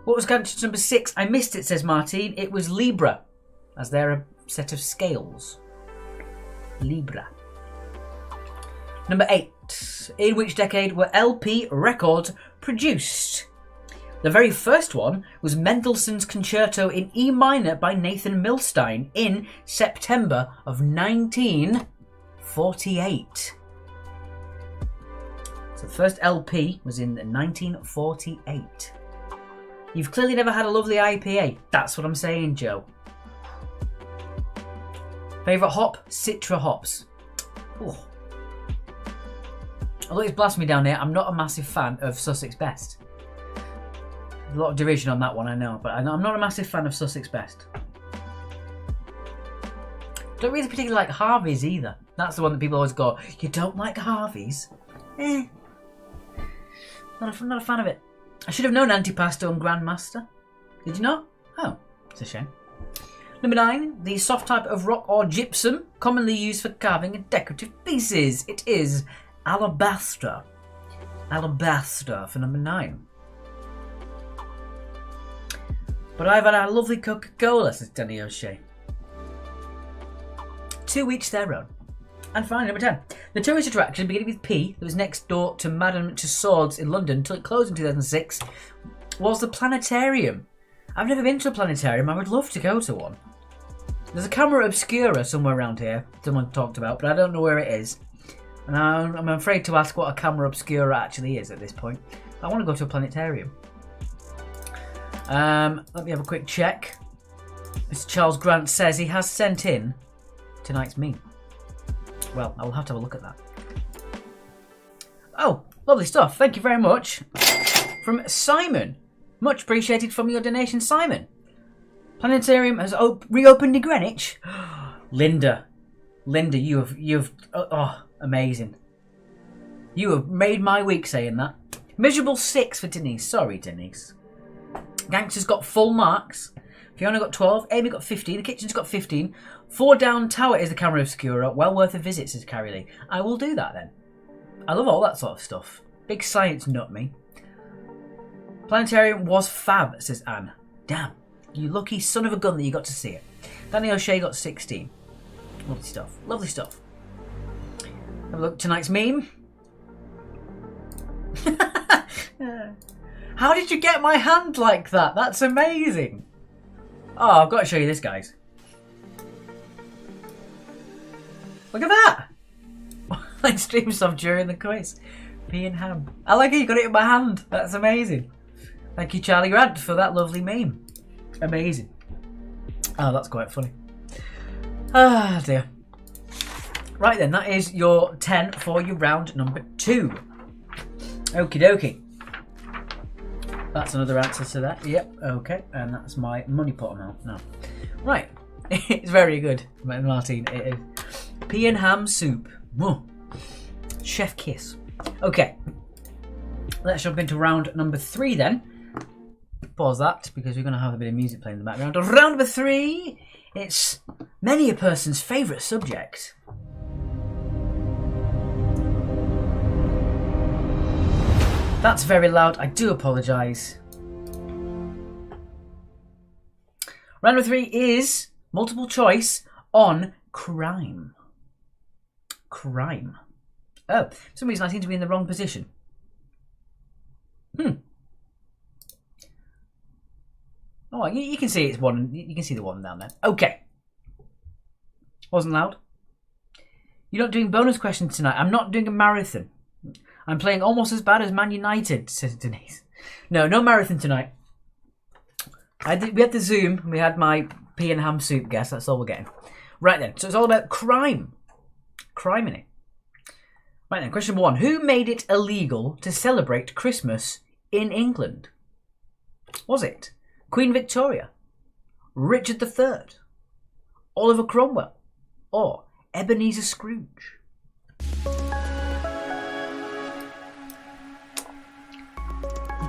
What was counted number 6? I missed it, says Martine. It was Libra, as they're a set of scales. Libra. Number 8. In which decade were LP records produced? The very first one was Mendelssohn's Concerto in E minor by Nathan Milstein in September of 1948. So the first LP was in 1948. You've clearly never had a lovely IPA. That's what I'm saying, Joe. Favourite hop? Citra hops. Ooh. Although it's blasphemy down here, I'm not a massive fan of Sussex Best. A lot of derision on that one, I know, but I'm not a massive fan of Sussex Best. Don't really particularly like Harvey's either. That's the one that people always go, you don't like Harvey's? Not a fan of it. I should have known Antipasto and Grandmaster. Did you not? Oh, it's a shame. Number 9, the soft type of rock or gypsum commonly used for carving and decorative pieces. It is Alabaster. Alabaster for number 9. But I've had a lovely Coca-Cola, says Danny O'Shea. 2 each their own. And finally, number 10. The tourist attraction, beginning with P, that was next door to Madame Tussauds in London until it closed in 2006, was the planetarium. I've never been to a planetarium. I would love to go to one. There's a camera obscura somewhere around here, someone talked about, but I don't know where it is. And I'm afraid to ask what a camera obscura actually is at this point. I want to go to a planetarium. Let me have a quick check. Mr. Charles Grant says he has sent in tonight's meme. Well, I'll have to have a look at that. Oh, lovely stuff. Thank you very much. From Simon. Much appreciated from your donation, Simon. Planetarium has reopened in Greenwich. Linda, you've amazing. You have made my week saying that. Miserable 6 for Denise. Sorry, Denise. Gangster's got full marks. Fiona got 12. Amy got 15. The kitchen's got 15. 4 Down Tower is the camera obscura. Well worth a visit, says Carrie Lee. I will do that then. I love all that sort of stuff. Big science nut me. Planetarium was fab, says Anne. Damn, you lucky son of a gun that you got to see it. Danny O'Shea got 16. Lovely stuff. Lovely stuff. Have a look at tonight's meme. How did you get my hand like that? That's amazing. Oh, I've got to show you this, guys. Look at that. Like stream stuff during the quiz. Pea and ham. I like it, you got it in my hand. That's amazing. Thank you, Charlie Grant, for that lovely meme. Amazing. Oh, that's quite funny. Ah, dear. Right then, that is your 10 for your round number 2. Okie dokie. That's another answer to that. Yep, okay. And that's my money pot amount now. Right. It's very good, Martine. It is. Pea and ham soup. Whoa. Chef kiss. Okay. Let's jump into round number 3 then. Pause that because we're going to have a bit of music playing in the background. Round number 3. It's many a person's favourite subject. That's very loud. I do apologise. Round number 3 is multiple choice on crime. Crime. Oh, for some reason I seem to be in the wrong position. Oh, you can see it's one. You can see the one down there. Okay. Wasn't loud. You're not doing bonus questions tonight. I'm not doing a marathon. I'm playing almost as bad as Man United, says Denise. No marathon tonight. We had the Zoom, and we had my pea and ham soup guess. That's all we're getting. Right then, so it's all about crime. Crime in it. Right then, question 1. Who made it illegal to celebrate Christmas in England? Was it Queen Victoria, Richard III, Oliver Cromwell, or Ebenezer Scrooge?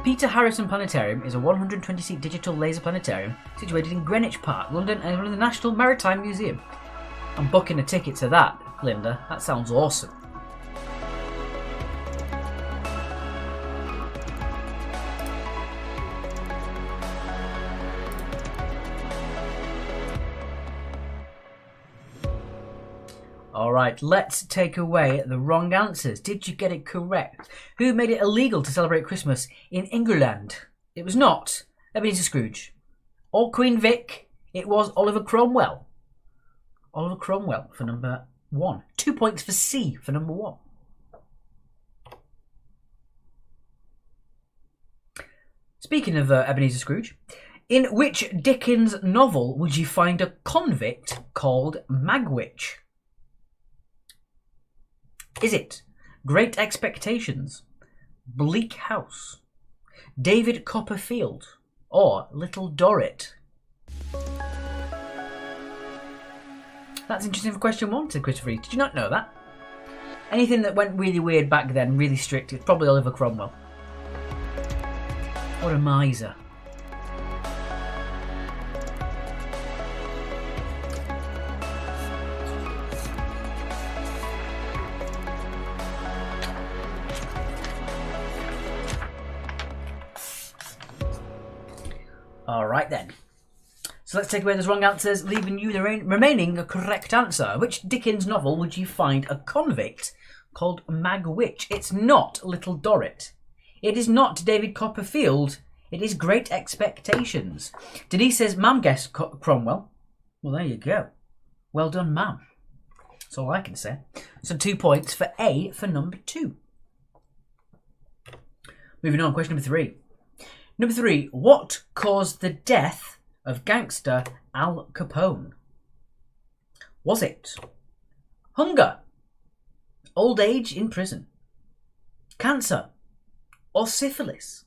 Peter Harrison Planetarium is a 120-seat digital laser planetarium situated in Greenwich Park, London, and run in the National Maritime Museum. I'm booking a ticket to that, Linda. That sounds awesome. Alright, let's take away the wrong answers. Did you get it correct? Who made it illegal to celebrate Christmas in England? It was not Ebenezer Scrooge or Queen Vic. It was Oliver Cromwell. Oliver Cromwell for number 1. 2 points for C for number 1. Speaking of Ebenezer Scrooge, in which Dickens novel would you find a convict called Magwitch? Is it Great Expectations, Bleak House, David Copperfield, or Little Dorrit? That's interesting for question 1, said Christopher Reese. Did you not know that? Anything that went really weird back then, really strict, it's probably Oliver Cromwell. What a miser. Alright then. So let's take away those wrong answers, leaving you the remaining correct answer. Which Dickens novel would you find a convict called Magwitch? It's not Little Dorrit. It is not David Copperfield. It is Great Expectations. Denise says, Ma'am guessed Cromwell. Well, there you go. Well done, ma'am. That's all I can say. So 2 points for A for number 2. Moving on, question number 3. Number 3, what caused the death of gangster Al Capone? Was it hunger, old age in prison, cancer, or syphilis?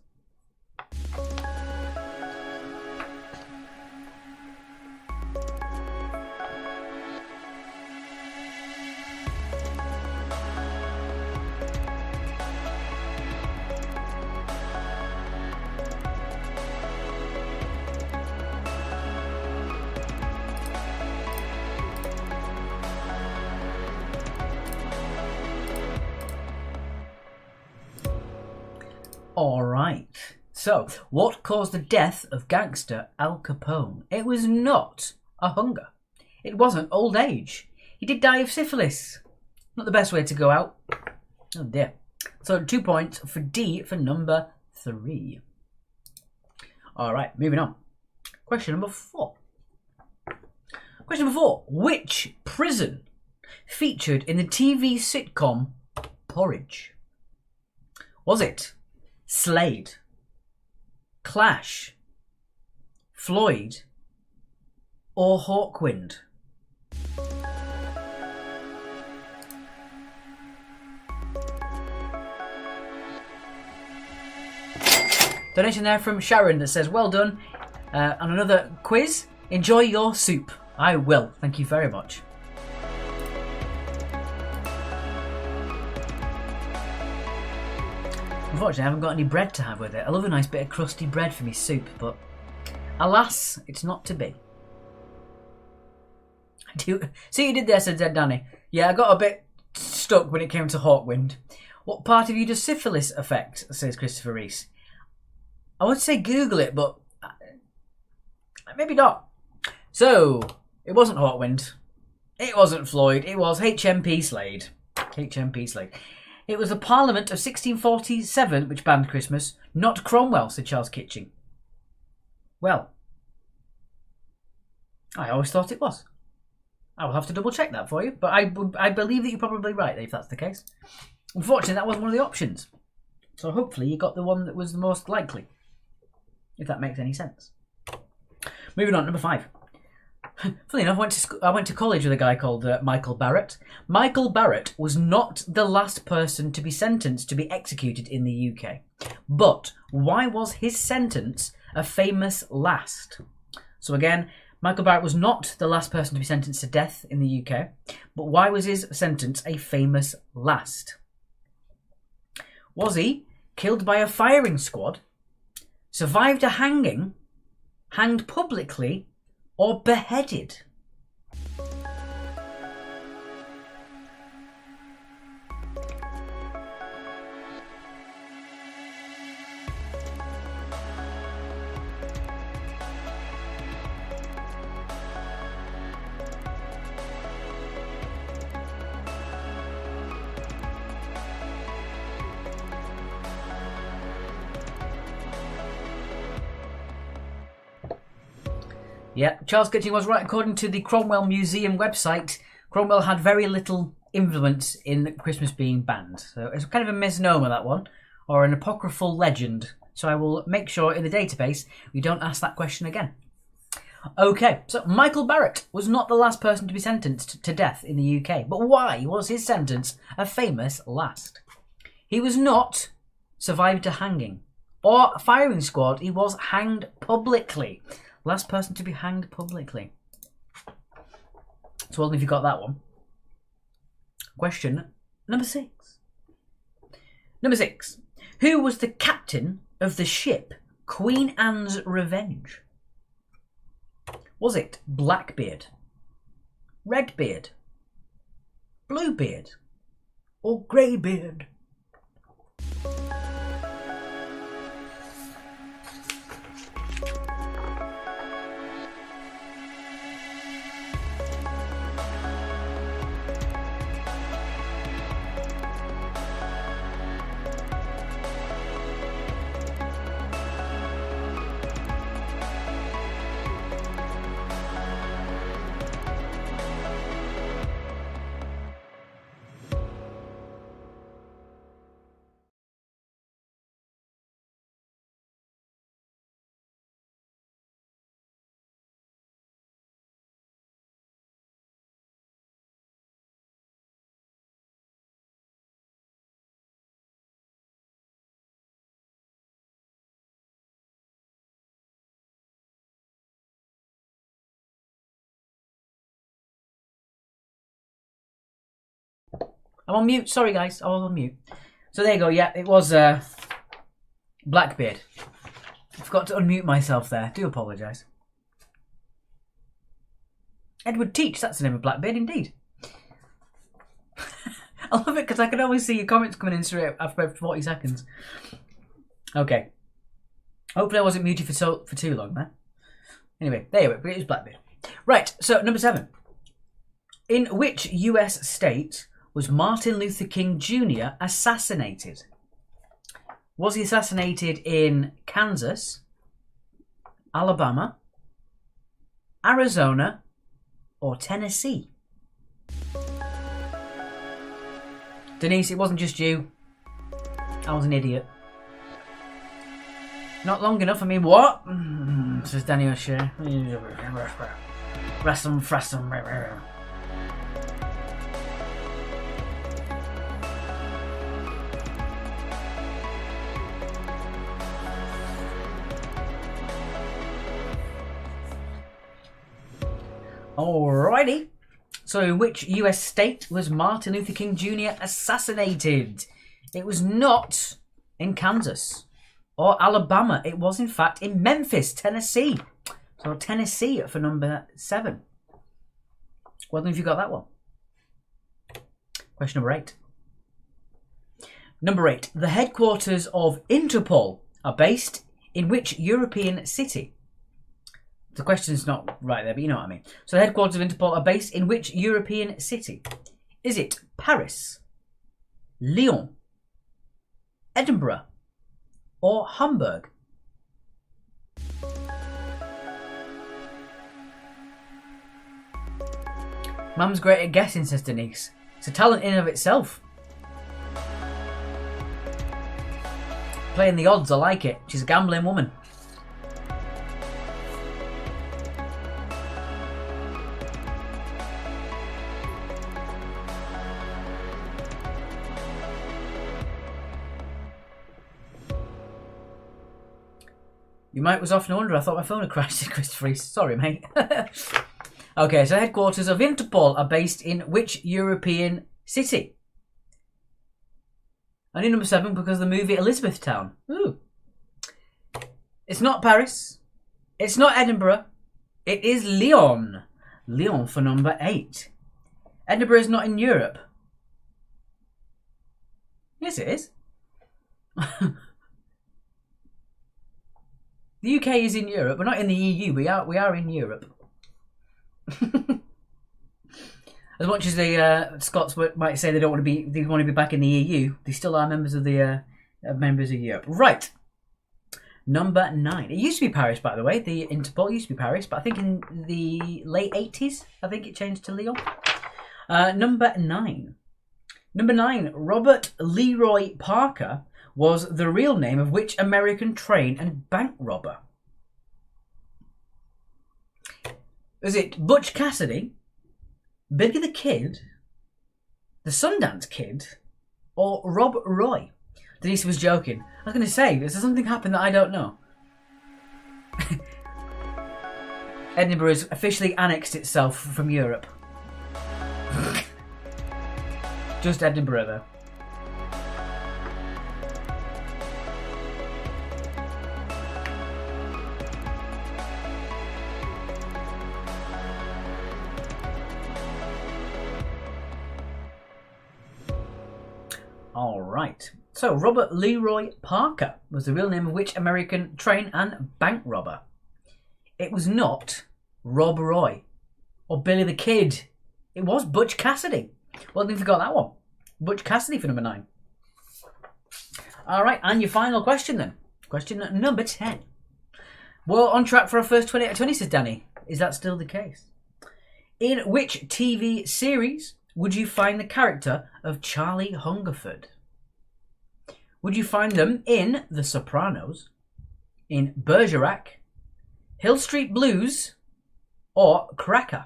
Alright, so what caused the death of gangster Al Capone? It was not a hunger. It wasn't old age. He did die of syphilis. Not the best way to go out. Oh dear. So 2 points for D for number 3. Alright, moving on. Question number 4. Question number 4. Which prison featured in the TV sitcom Porridge? Was it Slade, Clash, Floyd, or Hawkwind? Donation there from Sharon that says, well done. On another quiz, enjoy your soup. I will. Thank you very much. Unfortunately, I haven't got any bread to have with it. I love a nice bit of crusty bread for me soup, but alas, it's not to be. I do. See what you did there, said Danny. Yeah, I got a bit stuck when it came to Hawkwind. What part of you does syphilis affect, says Christopher Reese. I would say Google it, but maybe not. So, it wasn't Hawkwind. It wasn't Floyd. It was HMP Slade. HMP Slade. It was the Parliament of 1647 which banned Christmas, not Cromwell, said Charles Kitching. Well, I always thought it was. I will have to double check that for you, but I believe that you're probably right if that's the case. Unfortunately, that wasn't one of the options. So hopefully you got the one that was the most likely, if that makes any sense. Moving on, number 5. Funny enough, I went to college with a guy called Michael Barrett. Michael Barrett was not the last person to be sentenced to be executed in the UK. But why was his sentence a famous last? So again, Michael Barrett was not the last person to be sentenced to death in the UK. But why was his sentence a famous last? Was he killed by a firing squad, survived a hanging, hanged publicly, or beheaded? Yeah, Charles Kitching was right. According to the Cromwell Museum website, Cromwell had very little influence in Christmas being banned. So it's kind of a misnomer, that one, or an apocryphal legend. So I will make sure in the database we don't ask that question again. Okay, so Michael Barrett was not the last person to be sentenced to death in the UK. But why was his sentence a famous last? He was not survived a hanging or a firing squad. He was hanged publicly. Last person to be hanged publicly. So well, if you got that one. Question number 6. Number 6. Who was the captain of the ship Queen Anne's Revenge? Was it Blackbeard, Redbeard, Bluebeard, or Greybeard? I'm on mute. Sorry, guys. I was on mute. So there you go. Yeah, it was Blackbeard. I forgot to unmute myself there. Do apologise. Edward Teach. That's the name of Blackbeard, indeed. I love it because I can always see your comments coming in straight after about 40 seconds. Okay. Hopefully I wasn't muted for too long, man. Anyway, there you go. But it was Blackbeard. Right. So number 7. In which US state was Martin Luther King Jr. assassinated? Was he assassinated in Kansas, Alabama, Arizona, or Tennessee? Denise, it wasn't just you. I was an idiot. Not long enough. I mean, what? Says Danny O'Shea. Frasum. Alrighty. So in which US state was Martin Luther King Jr. assassinated? It was not in Kansas or Alabama. It was in fact in Memphis, Tennessee. So Tennessee for number 7. Well done if you got that one. Question number 8. Number 8. The headquarters of Interpol are based in which European city? The question's not right there, but you know what I mean. So the headquarters of Interpol are based in which European city? Is it Paris, Lyon, Edinburgh, or Hamburg? Mum's great at guessing, says Denise. It's a talent in and of itself. Playing the odds, I like it. She's a gambling woman. Your mic was off, no wonder. I thought my phone had crashed, Christopher. Sorry, mate. Okay, so headquarters of Interpol are based in which European city? Only number 7 because of the movie Elizabethtown. Ooh. It's not Paris. It's not Edinburgh. It is Lyon. Lyon for number 8. Edinburgh is not in Europe. Yes, it is. The UK is in Europe. We're not in the EU. We are in Europe. As much as the Scots might say they want to be back in the EU, they still are members of the members of Europe. Right. Number 9. It used to be Paris, by the way. The Interpol used to be Paris, but I think in the late 80s, I think it changed to Lyon. Number 9. Number 9. Robert Leroy Parker was the real name of which American train and bank robber? Is it Butch Cassidy, Billy the Kid, the Sundance Kid, or Rob Roy? Denise was joking. I was going to say, is there something happened that I don't know? Edinburgh has officially annexed itself from Europe. Just Edinburgh, though. All right. So, Robert Leroy Parker was the real name of which American train and bank robber? It was not Rob Roy or Billy the Kid. It was Butch Cassidy. Well, I forgot that one. Butch Cassidy for number 9. All right, and your final question then. Question number 10. Well, on track for our first 20 out of 20, says Danny. Is that still the case? In which TV series would you find the character of Charlie Hungerford? Would you find them in The Sopranos, in Bergerac, Hill Street Blues, or Cracker?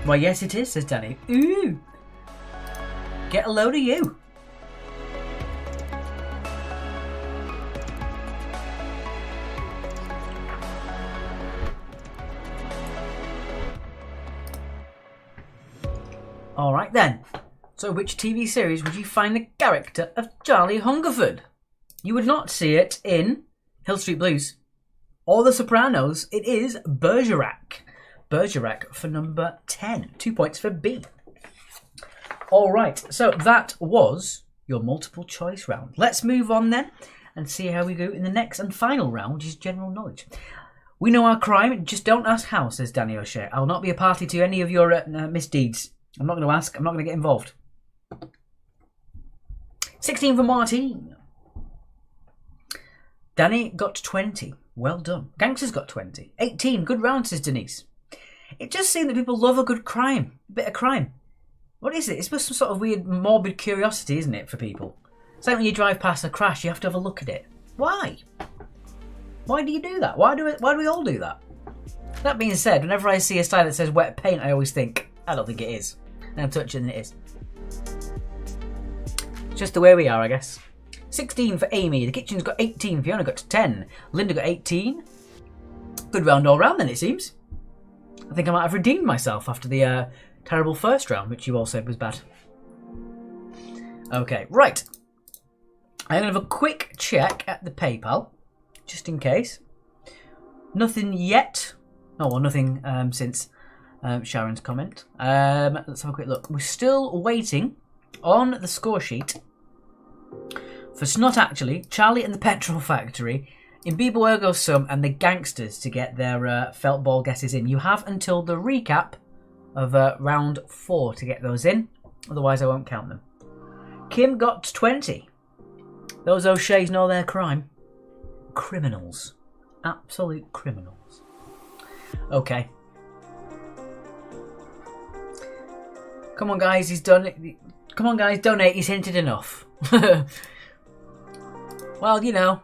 Why, yes it is, says Danny. Ooh! Get a load of you. Alright then. So which TV series would you find the character of Charlie Hungerford? You would not see it in Hill Street Blues or The Sopranos. It is Bergerac. Bergerac for number 10. 2 points for B. Alright, so that was your multiple choice round. Let's move on then and see how we go in the next and final round, which is general knowledge. We know our crime, just don't ask how, says Danny O'Shea. I will not be a party to any of your misdeeds. I'm not going to ask. I'm not going to get involved. 16 for Martine. Danny got 20. Well done. Gangster's got 20. 18. Good round, says Denise. It just seems that people love a good crime. A bit of crime. What is it? It's just some sort of weird morbid curiosity, isn't it, for people? It's like when you drive past a crash, you have to have a look at it. Why? Why do you do that? Why do we all do that? That being said, whenever I see a sign that says wet paint, I always think, I don't think it is. Then I touch it and it is. It's just the way we are, I guess. 16 for Amy. The kitchen's got 18. Fiona got 10. Linda got 18. Good round all round then, it seems. I think I might have redeemed myself after the terrible first round, which you all said was bad. Okay, right. I'm going to have a quick check at the PayPal, just in case. Nothing yet. Oh, well, nothing since Sharon's comment. Let's have a quick look. We're still waiting on the score sheet for Snot Actually, Charlie and the Petrol Factory, Imbibo Ergo Sum, and the Gangsters to get their felt ball guesses in. You have until the recap of round 4 to get those in. Otherwise, I won't count them. Kim got 20. Those O'Sheas know their crime. Criminals. Absolute criminals. Okay. Come on, guys. He's done it. Come on, guys. Donate. He's hinted enough. Well, you know.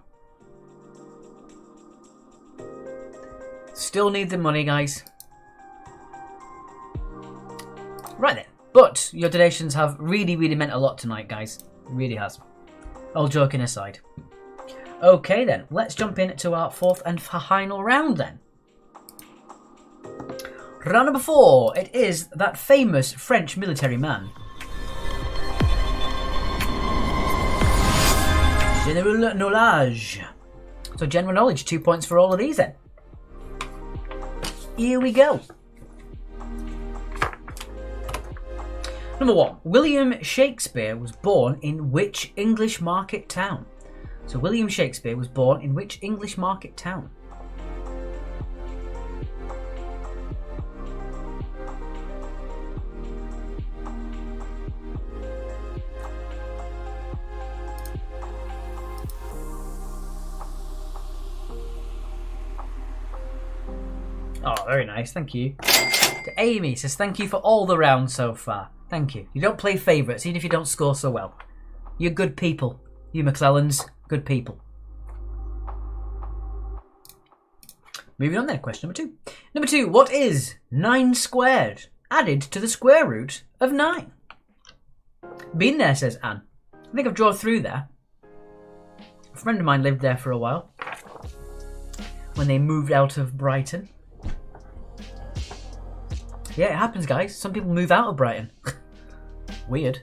Still need the money, guys. Right then. But your donations have really, really meant a lot tonight, guys. It really has. All joking aside. Okay then. Let's jump into our fourth and final round then. Round number 4. It is that famous French military man. General knowledge. So general knowledge, 2 points for all of these then. Here we go. Number 1. William Shakespeare was born in which English market town? So William Shakespeare was born in which English market town? Oh, very nice. Thank you. To Amy, says thank you for all the rounds so far. Thank you. You don't play favourites, even if you don't score so well. You're good people. You McClellans, good people. Moving on then, question number 2. Number 2, what is 9 squared added to the square root of 9? Been there, says Anne. I think I've drawn through there. A friend of mine lived there for a while. When they moved out of Brighton. Yeah, it happens, guys. Some people move out of Brighton. Weird.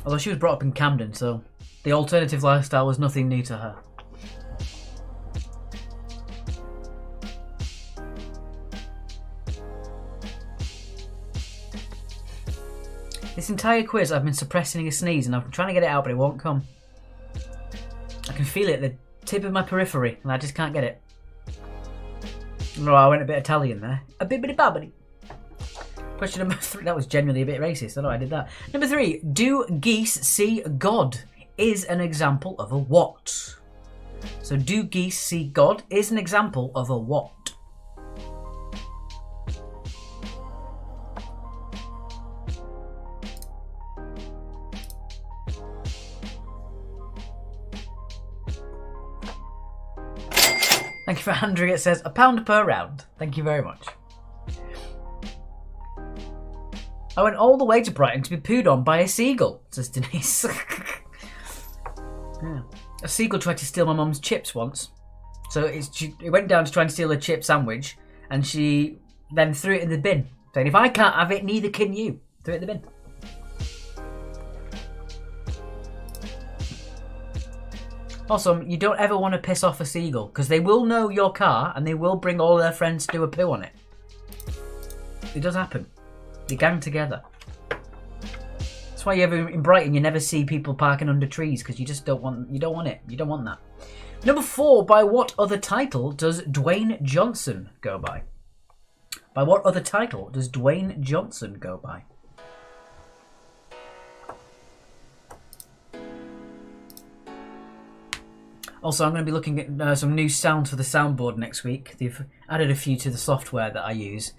Although she was brought up in Camden, so the alternative lifestyle was nothing new to her. This entire quiz I've been suppressing a sneeze and I've been trying to get it out but it won't come. I can feel it at the tip of my periphery and I just can't get it. No, I went a bit Italian there. A bibbidi babbidi. Question number 3. That was genuinely a bit racist. I know I did that. Number 3. Do geese see God? Is an example of a what? So do geese see God? Is an example of a what? Thank you for Andrew. It says £1 per round. Thank you very much. I went all the way to Brighton to be pooed on by a seagull, says Denise. Yeah. A seagull tried to steal my mum's chips once. So it went down to try and steal a chip sandwich, and she then threw it in the bin, saying, if I can't have it, neither can you. Threw it in the bin. Also, you don't ever want to piss off a seagull, because they will know your car, and they will bring all their friends to do a poo on it. It does happen. They gang together. That's why in Brighton you never see people parking under trees, because you just don't want it. You don't want that. Number 4, by what other title does Dwayne Johnson go by? By what other title does Dwayne Johnson go by? Also, I'm going to be looking at some new sounds for the soundboard next week. They've added a few to the software that I use.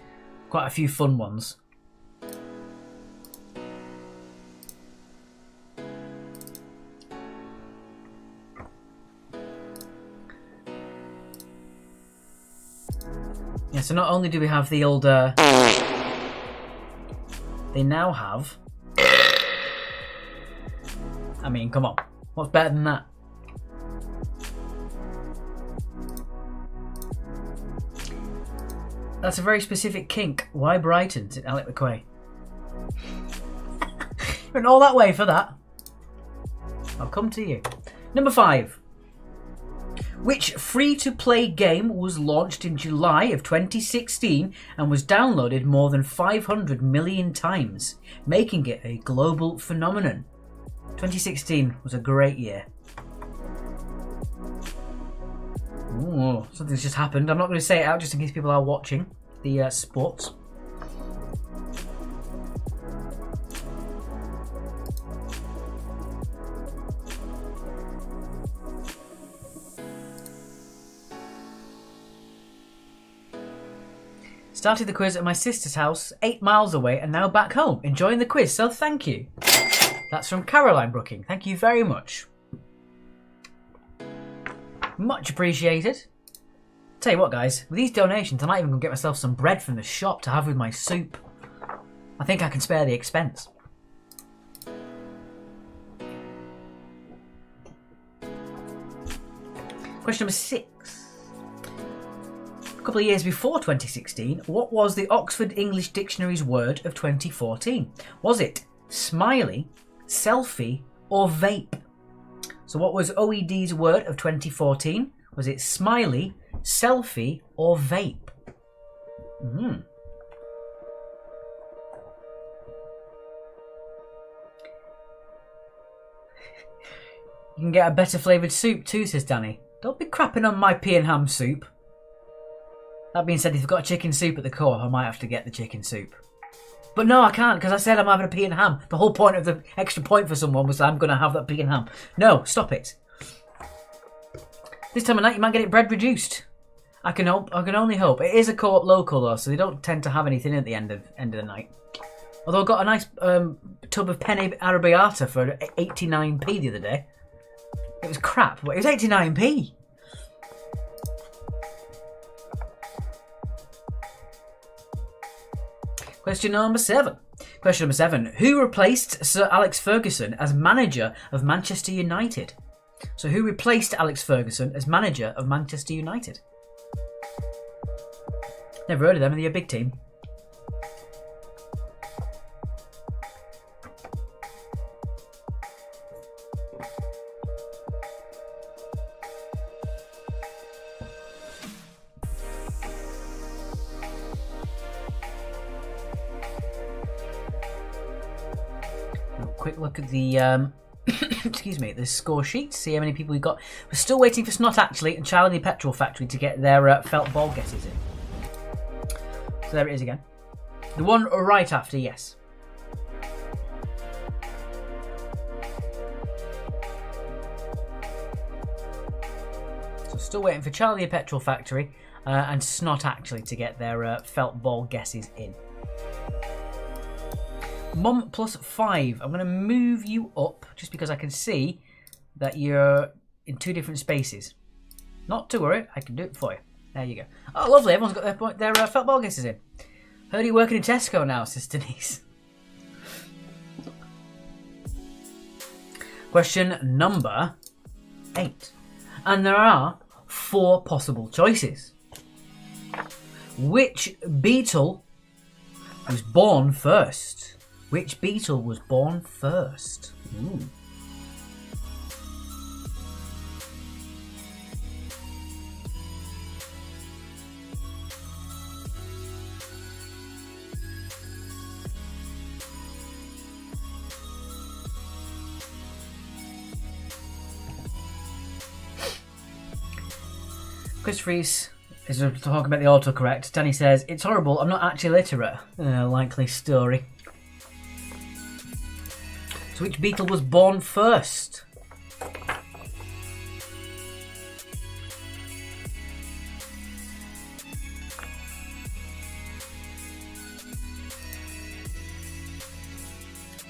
Quite a few fun ones. Yeah, so not only do we have the old... they now have... I mean, come on. What's better than that? That's a very specific kink. Why Brighton? Said Alec McQuay. Went all that way for that. I'll come to you. Number 5. Which free-to-play game was launched in July of 2016 and was downloaded more than 500 million times, making it a global phenomenon? 2016 was a great year. Ooh, something's just happened. I'm not going to say it out just in case people are watching the sports. Started the quiz at my sister's house, 8 miles away, and now back home, enjoying the quiz, so thank you. That's from Caroline Brooking. Thank you very much. Much appreciated. Tell you what, guys, with these donations, I might even go get myself some bread from the shop to have with my soup. I think I can spare the expense. Question number 6. A couple of years before 2016, what was the Oxford English Dictionary's word of 2014? Was it smiley, selfie, or vape? So what was OED's word of 2014? Was it smiley, selfie, or vape? You can get a better flavoured soup too, says Danny. Don't be crapping on my pea and ham soup. That being said, if you've got a chicken soup at the co-op, I might have to get the chicken soup. But no, I can't, because I said I'm having a pea and ham. The whole point of the extra point for someone was that I'm going to have that pea and ham. No, stop it. This time of night, you might get it bread reduced. I can only hope. It is a co-op local, though, so they don't tend to have anything at the end of the night. Although I got a nice tub of penne arrabbiata for 89p the other day. It was crap, but it was 89p. Question number 7. Question number 7. Who replaced Sir Alex Ferguson as manager of Manchester United? So who replaced Alex Ferguson as manager of Manchester United? Never heard of them. Are they a big team? Quick look at the excuse me, the score sheet. See how many people we've got. We're still waiting for Snot Actually and Charlie the Petrol Factory to get their felt ball guesses in. So there it is again. The one right after, yes. So still waiting for Charlie the Petrol Factory and Snot Actually to get their felt ball guesses in. Mum plus 5. I'm going to move you up just because I can see that you're in 2 different spaces. Not to worry, I can do it for you. There you go. Oh, lovely. Everyone's got their felt ball guesses in. Heard you working in Tesco now, says Denise. Question number 8. And there are 4 possible choices. Which beetle was born first? Which beetle was born first? Ooh. Chris Reese is talking about the autocorrect. Danny says, it's horrible, I'm not actually literate. Likely story. So which beetle was born first?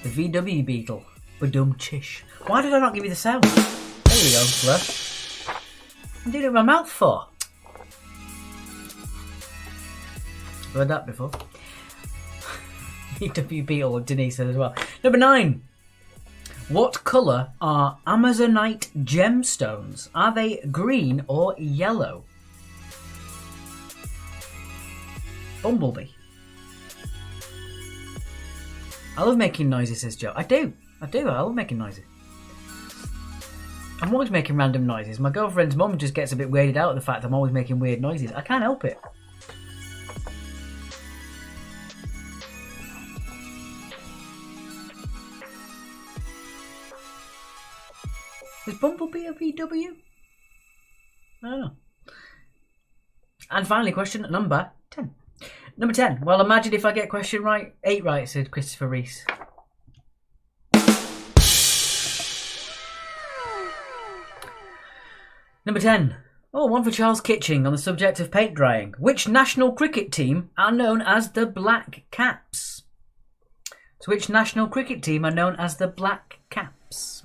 The VW beetle. Badum-chish. Why did I not give you the sound? There we go, Fleur. I'm doing it with my mouth for. I've heard that before. VW beetle, Denise said as well. Number 9. What colour are Amazonite gemstones? Are they green or yellow? Bumblebee. I love making noises, says Joe. I do. I love making noises. I'm always making random noises. My girlfriend's mum just gets a bit weirded out at the fact I'm always making weird noises. I can't help it. Is Bumblebee a VW? I don't know. And finally, question number 10. Number 10. Well, imagine if I get question right. 8 right, said Christopher Reese. Number 10. Oh, one for Charles Kitching on the subject of paint drying. Which national cricket team are known as the Black Caps? So which national cricket team are known as the Black Caps?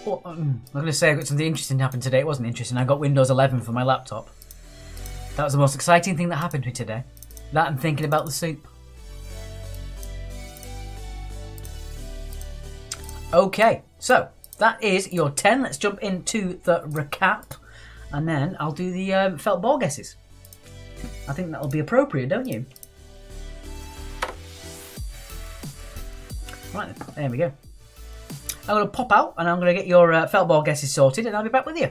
Well, I was going to say I got something interesting happen today. It wasn't interesting. I got Windows 11 for my laptop. That was the most exciting thing that happened to me today. That and thinking about the soup. Okay, so that is your 10. Let's jump into the recap. And then I'll do the felt ball guesses. I think that'll be appropriate, don't you? Right, there we go. I'm going to pop out and I'm going to get your felt ball guesses sorted and I'll be back with you.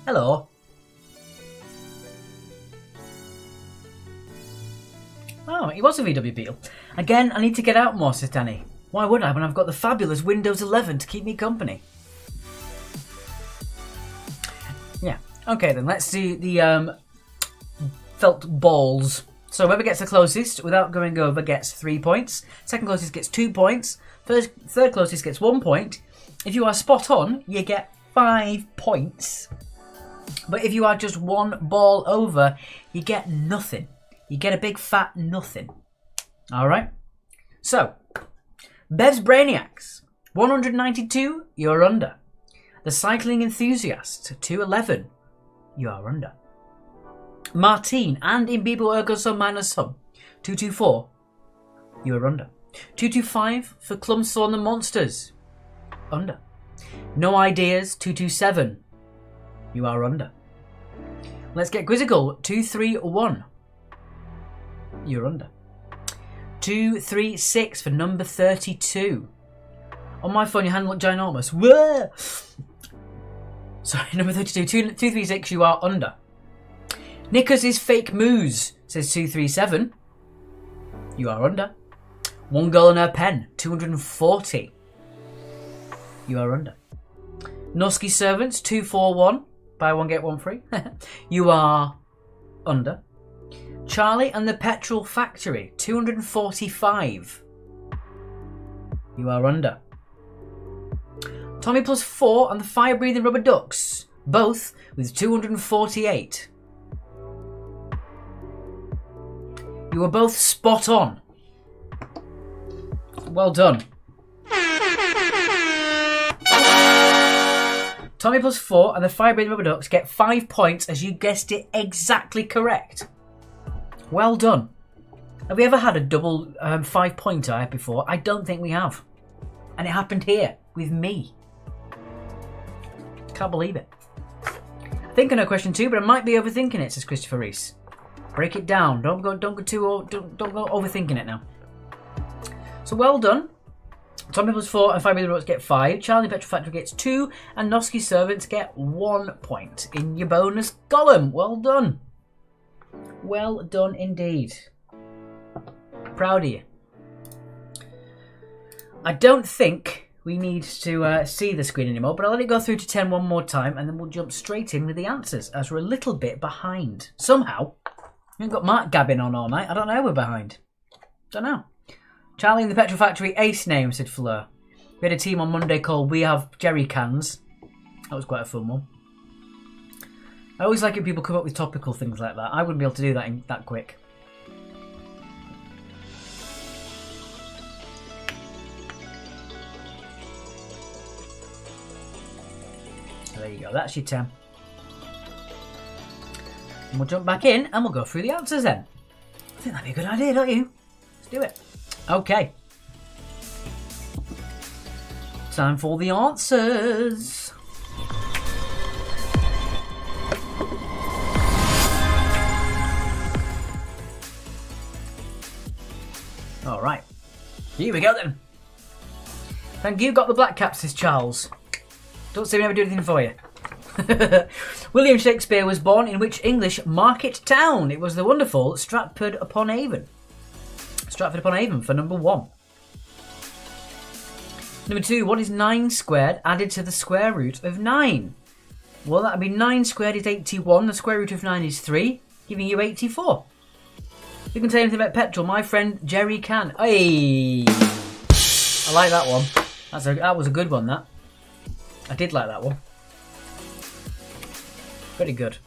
Hello. Oh, it was a VW Beetle. Again, I need to get out more, says Danny. Why would I when I've got the fabulous Windows 11 to keep me company? Yeah. Okay then, let's do the felt balls. So whoever gets the closest without going over gets 3 points. Second closest gets 2 points. Third closest gets 1 point. If you are spot on, you get 5 points. But if you are just one ball over, you get nothing. You get a big fat nothing. Alright? So, Bev's Brainiacs, 192, you're under. The Cycling Enthusiast, 211, you are under. Martine and Imbibo Ergo Sum Minus Sum, 224, you are under. 225 for Clumsthorn the Monsters, under. No Ideas, 227, you are under. Let's get quizzical, 231, you're under. 236 for number 32. On my phone, your hand looked ginormous. Whoa! Sorry, number 32. 236, you are under. Knickers is fake moose, says 237. You are under. One girl and her pen, 240. You are under. Nosky Servants, 241. Buy one, get one free. You are under. Charlie and the Petrol Factory, 245. You are under. Tommy plus 4 and the Fire Breathing Rubber Ducks, both with 248. You were both spot on. Well done. Tommy plus 4 and the Fire Breathing Rubber Ducks get 5 points as you guessed it exactly correct. Well done. Have we ever had a double 5-pointer before? I don't think we have. And it happened here with me. Can't believe it. I think I know question 2, but I might be overthinking it, says Christopher Reese. Break it down. Don't go overthinking it now. So well done. Tommy plus 4 and 5 Breathing Rubber Ducks get 5. Charlie Petrol Factory gets 2. And Nosky Servants get 1 point in your bonus column. Well done. Well done indeed. Proud of you. I don't think we need to see the screen anymore, but I'll let it go through to 10 one more time and then we'll jump straight in with the answers as we're a little bit behind. Somehow. We haven't got Mark gabbing on all night. I don't know how we're behind. Don't know. Charlie and the Petrol Factory ace name, said Fleur. We had a team on Monday called We Have Jerry Cans. That was quite a fun one. I always like it when people come up with topical things like that. I wouldn't be able to do that that quick. So there you go, that's your 10. And we'll jump back in and we'll go through the answers then. I think that'd be a good idea, don't you? Let's do it. Okay. Time for the answers. Alright, here we go then. Thank you, got the black cap, says Charles. Don't say we never do anything for you. William Shakespeare was born in which English market town? It was the wonderful Stratford-upon-Avon. Stratford-upon-Avon for number 1. Number 2, what is 9 squared added to the square root of 9? Well, that would be 9 squared is 81. The square root of 9 is 3, giving you 84. If you can say anything about petrol, my friend Jerry can. Hey! I like that one. That was a good one, that. I did like that one. Pretty good.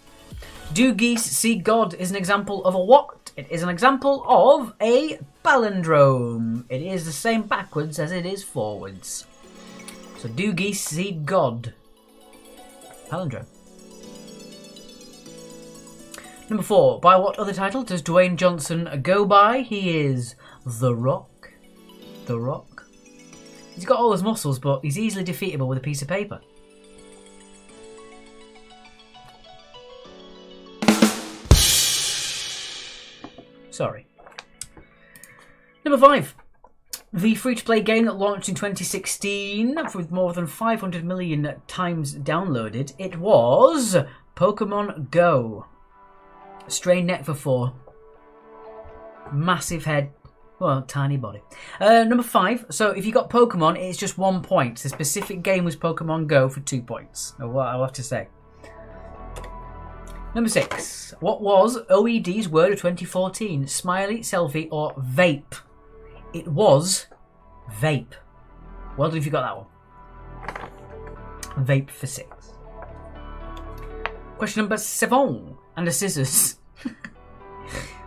Do geese see God is an example of a what? It is an example of a palindrome. It is the same backwards as it is forwards. So do geese see God? Palindrome. Number 4. By what other title does Dwayne Johnson go by? He is The Rock. The Rock. He's got all his muscles, but he's easily defeatable with a piece of paper. Sorry. Number 5. The free-to-play game that launched in 2016 with more than 500 million times downloaded. It was Pokemon Go. Strained neck for 4. Massive head. Well, tiny body. Number 5. So if you got Pokemon, it's just 1 point. The specific game was Pokemon Go for 2 points. I'll have to say. Number 6. What was OED's word of 2014? Smiley, selfie, or vape? It was vape. Well done if you got that one. Vape for 6. Question number 7. And the scissors.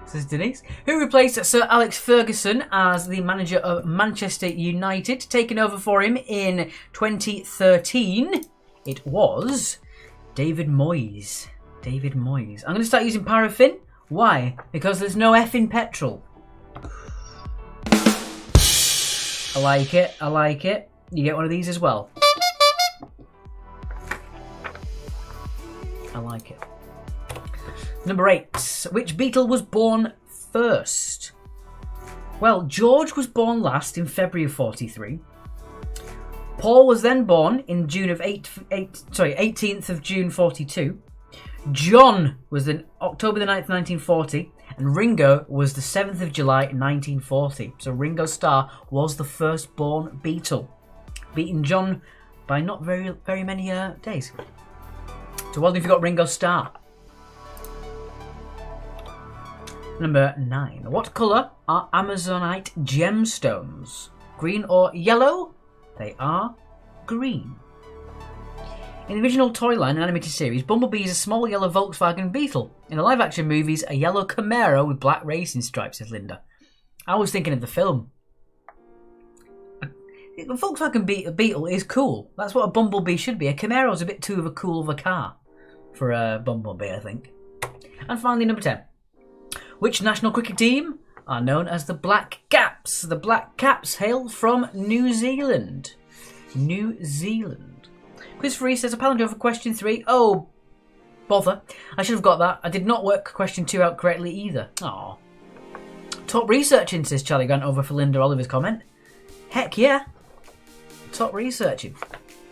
Says Denise. Who replaced Sir Alex Ferguson as the manager of Manchester United, taking over for him in 2013? It was David Moyes. David Moyes. I'm going to start using paraffin. Why? Because there's no F in petrol. I like it. I like it. You get one of these as well. I like it. Number 8. Which Beatle was born first? Well, George was born last in February of 43. Paul was then born in June of 18th of June 42. John was then October the 9th, 1940, and Ringo was the 7th of July, 1940. So Ringo Starr was the first-born Beatle, beating John by not very many days. So well done if you got Ringo Starr. Number 9. What colour are Amazonite gemstones? Green or yellow? They are green. In the original toy line and animated series, Bumblebee is a small yellow Volkswagen Beetle. In the live-action movies, a yellow Camaro with black racing stripes, says Linda. I was thinking of the film. A Volkswagen Beetle is cool. That's what a Bumblebee should be. A Camaro's a bit too cool of a car for a Bumblebee, I think. And finally, number 10. Which national cricket team are known as the Black Caps? The Black Caps hail from New Zealand. New Zealand. Quiz Free says a palindrome for question 3. Oh, bother. I should have got that. I did not work question 2 out correctly either. Aww. Top researching, says Charlie Grant over for Linda Oliver's comment. Heck yeah. Top researching.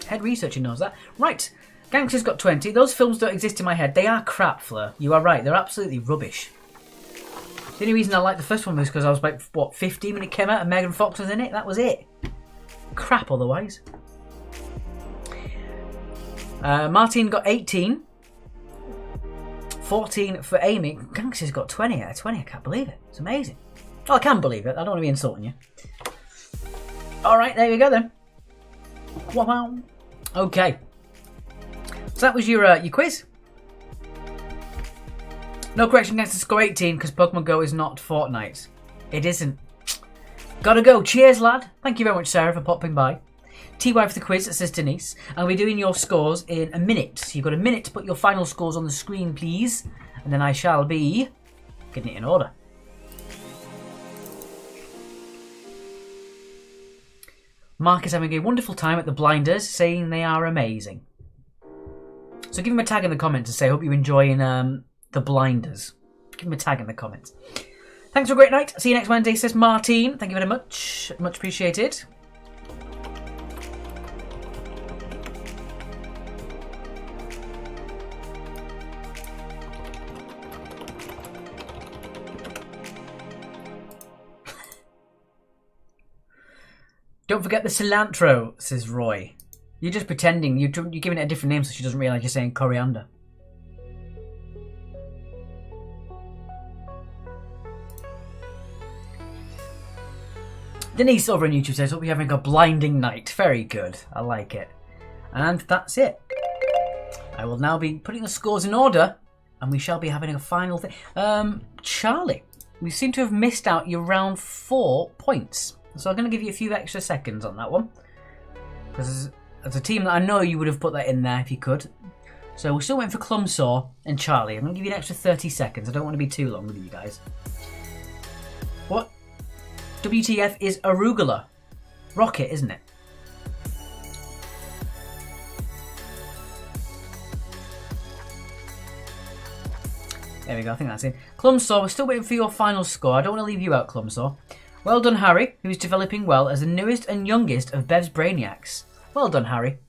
Head researching knows that. Right. Gangster's got 20. Those films don't exist in my head. They are crap, Fleur. You are right. They're absolutely rubbish. The only reason I liked the first one was because I was like, 15 when it came out and Megan Fox was in it? That was it. Crap otherwise. Martin got 18. 14 for Amy. Gangster's got 20 out of 20. I can't believe it. It's amazing. Oh, I can believe it. I don't want to be insulting you. Alright, there you go then. Wow. Okay. So that was your quiz. No correction, Gangster score 18 because Pokemon Go is not Fortnite. It isn't. Gotta go. Cheers, lad. Thank you very much, Sarah, for popping by. TY for the quiz, says Denise. I'll be doing your scores in a minute. So you've got a minute to put your final scores on the screen, please. And then I shall be getting it in order. Mark is having a wonderful time at the Blinders, saying they are amazing. So give him a tag in the comments and say, hope you're enjoying the Blinders. Give him a tag in the comments. Thanks for a great night. See you next Wednesday, says Martine. Thank you very much. Much appreciated. Don't forget the cilantro, says Roy. You're just pretending. You're giving it a different name so she doesn't realise you're saying coriander. Denise over on YouTube says, hope you're having a blinding night. Very good. I like it. And that's it. I will now be putting the scores in order, and we shall be having a final thing. Charlie, we seem to have missed out your round 4 points. So I'm going to give you a few extra seconds on that one. Because as a team that I know you would have put that in there if you could. So we're still waiting for Clumsaw and Charlie. I'm going to give you an extra 30 seconds. I don't want to be too long with you guys. What? WTF is arugula? Rocket, isn't it? There we go, I think that's it. Clumsaw, we're still waiting for your final score. I don't want to leave you out, Clumsaw. Well done, Harry, who is developing well as the newest and youngest of Bev's Brainiacs. Well done, Harry.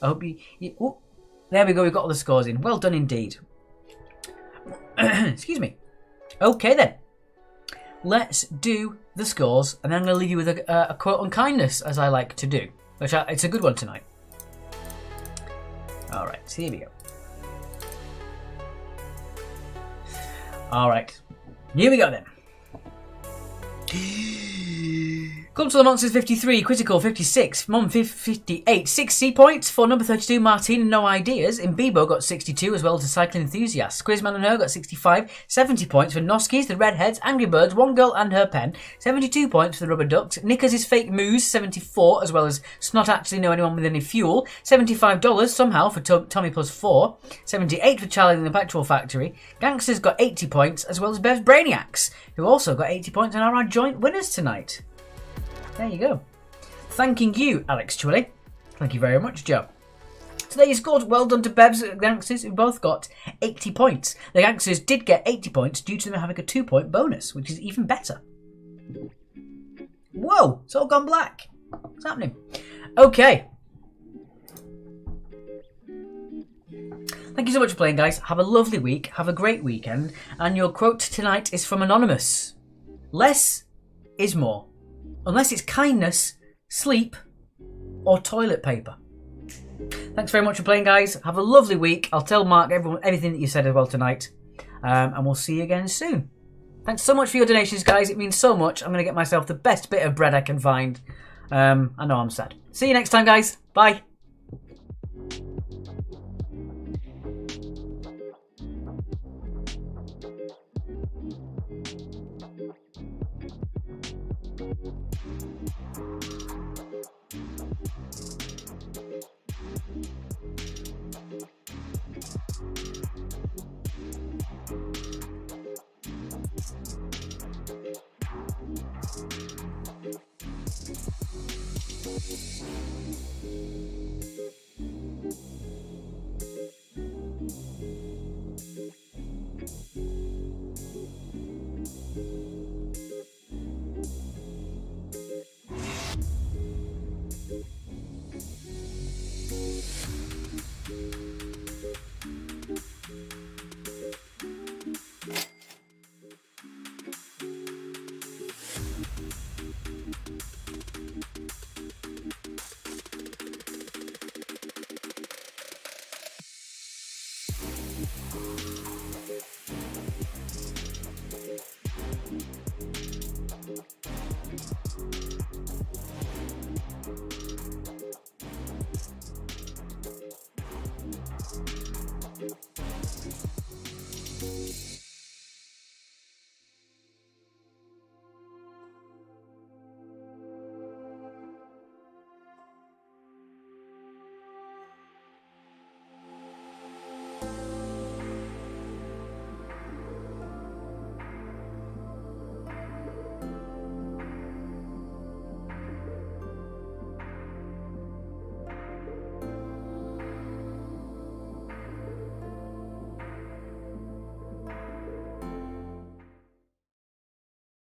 I hope you oh, there we go, we've got all the scores in. Well done indeed. Excuse me. Okay then. Let's do the scores, and then I'm going to leave you with a quote on kindness, as I like to do. It's a good one tonight. Alright, so here we go. Alright, here we go then. Club to the Monsters 53, Critical 56, Mum 58, 60 points for number 32, Martin, No Ideas. In Bebo got 62 as well as the Cycling Enthusiast. Quizman and Her got 65, 70 points for Noskis, the Redheads, Angry Birds, One Girl and Her Pen, 72 points for the Rubber Ducks. Knickers' Fake Moose, 74, as well as Not Actually Know Anyone with Any Fuel, $75 somehow for Tommy Plus 4, 78 for Charlie in the Petrol Factory. Gangsters got 80 points, as well as Bev's Brainiacs, who also got 80 points and are our joint winners tonight. There you go. Thanking you, Alex Twilly. Thank you very much, Joe. So there you scored. Well done to Bev's Gangsters, who both got 80 points. The Gangsters did get 80 points due to them having a 2-point bonus, which is even better. Whoa, it's all gone black. What's happening? Okay. Thank you so much for playing, guys. Have a lovely week. Have a great weekend. And your quote tonight is from Anonymous. Less is more. Unless it's kindness, sleep, or toilet paper. Thanks very much for playing, guys. Have a lovely week. I'll tell Mark everything that you said as well tonight. And we'll see you again soon. Thanks so much for your donations, guys. It means so much. I'm going to get myself the best bit of bread I can find. I know I'm sad. See you next time, guys. Bye.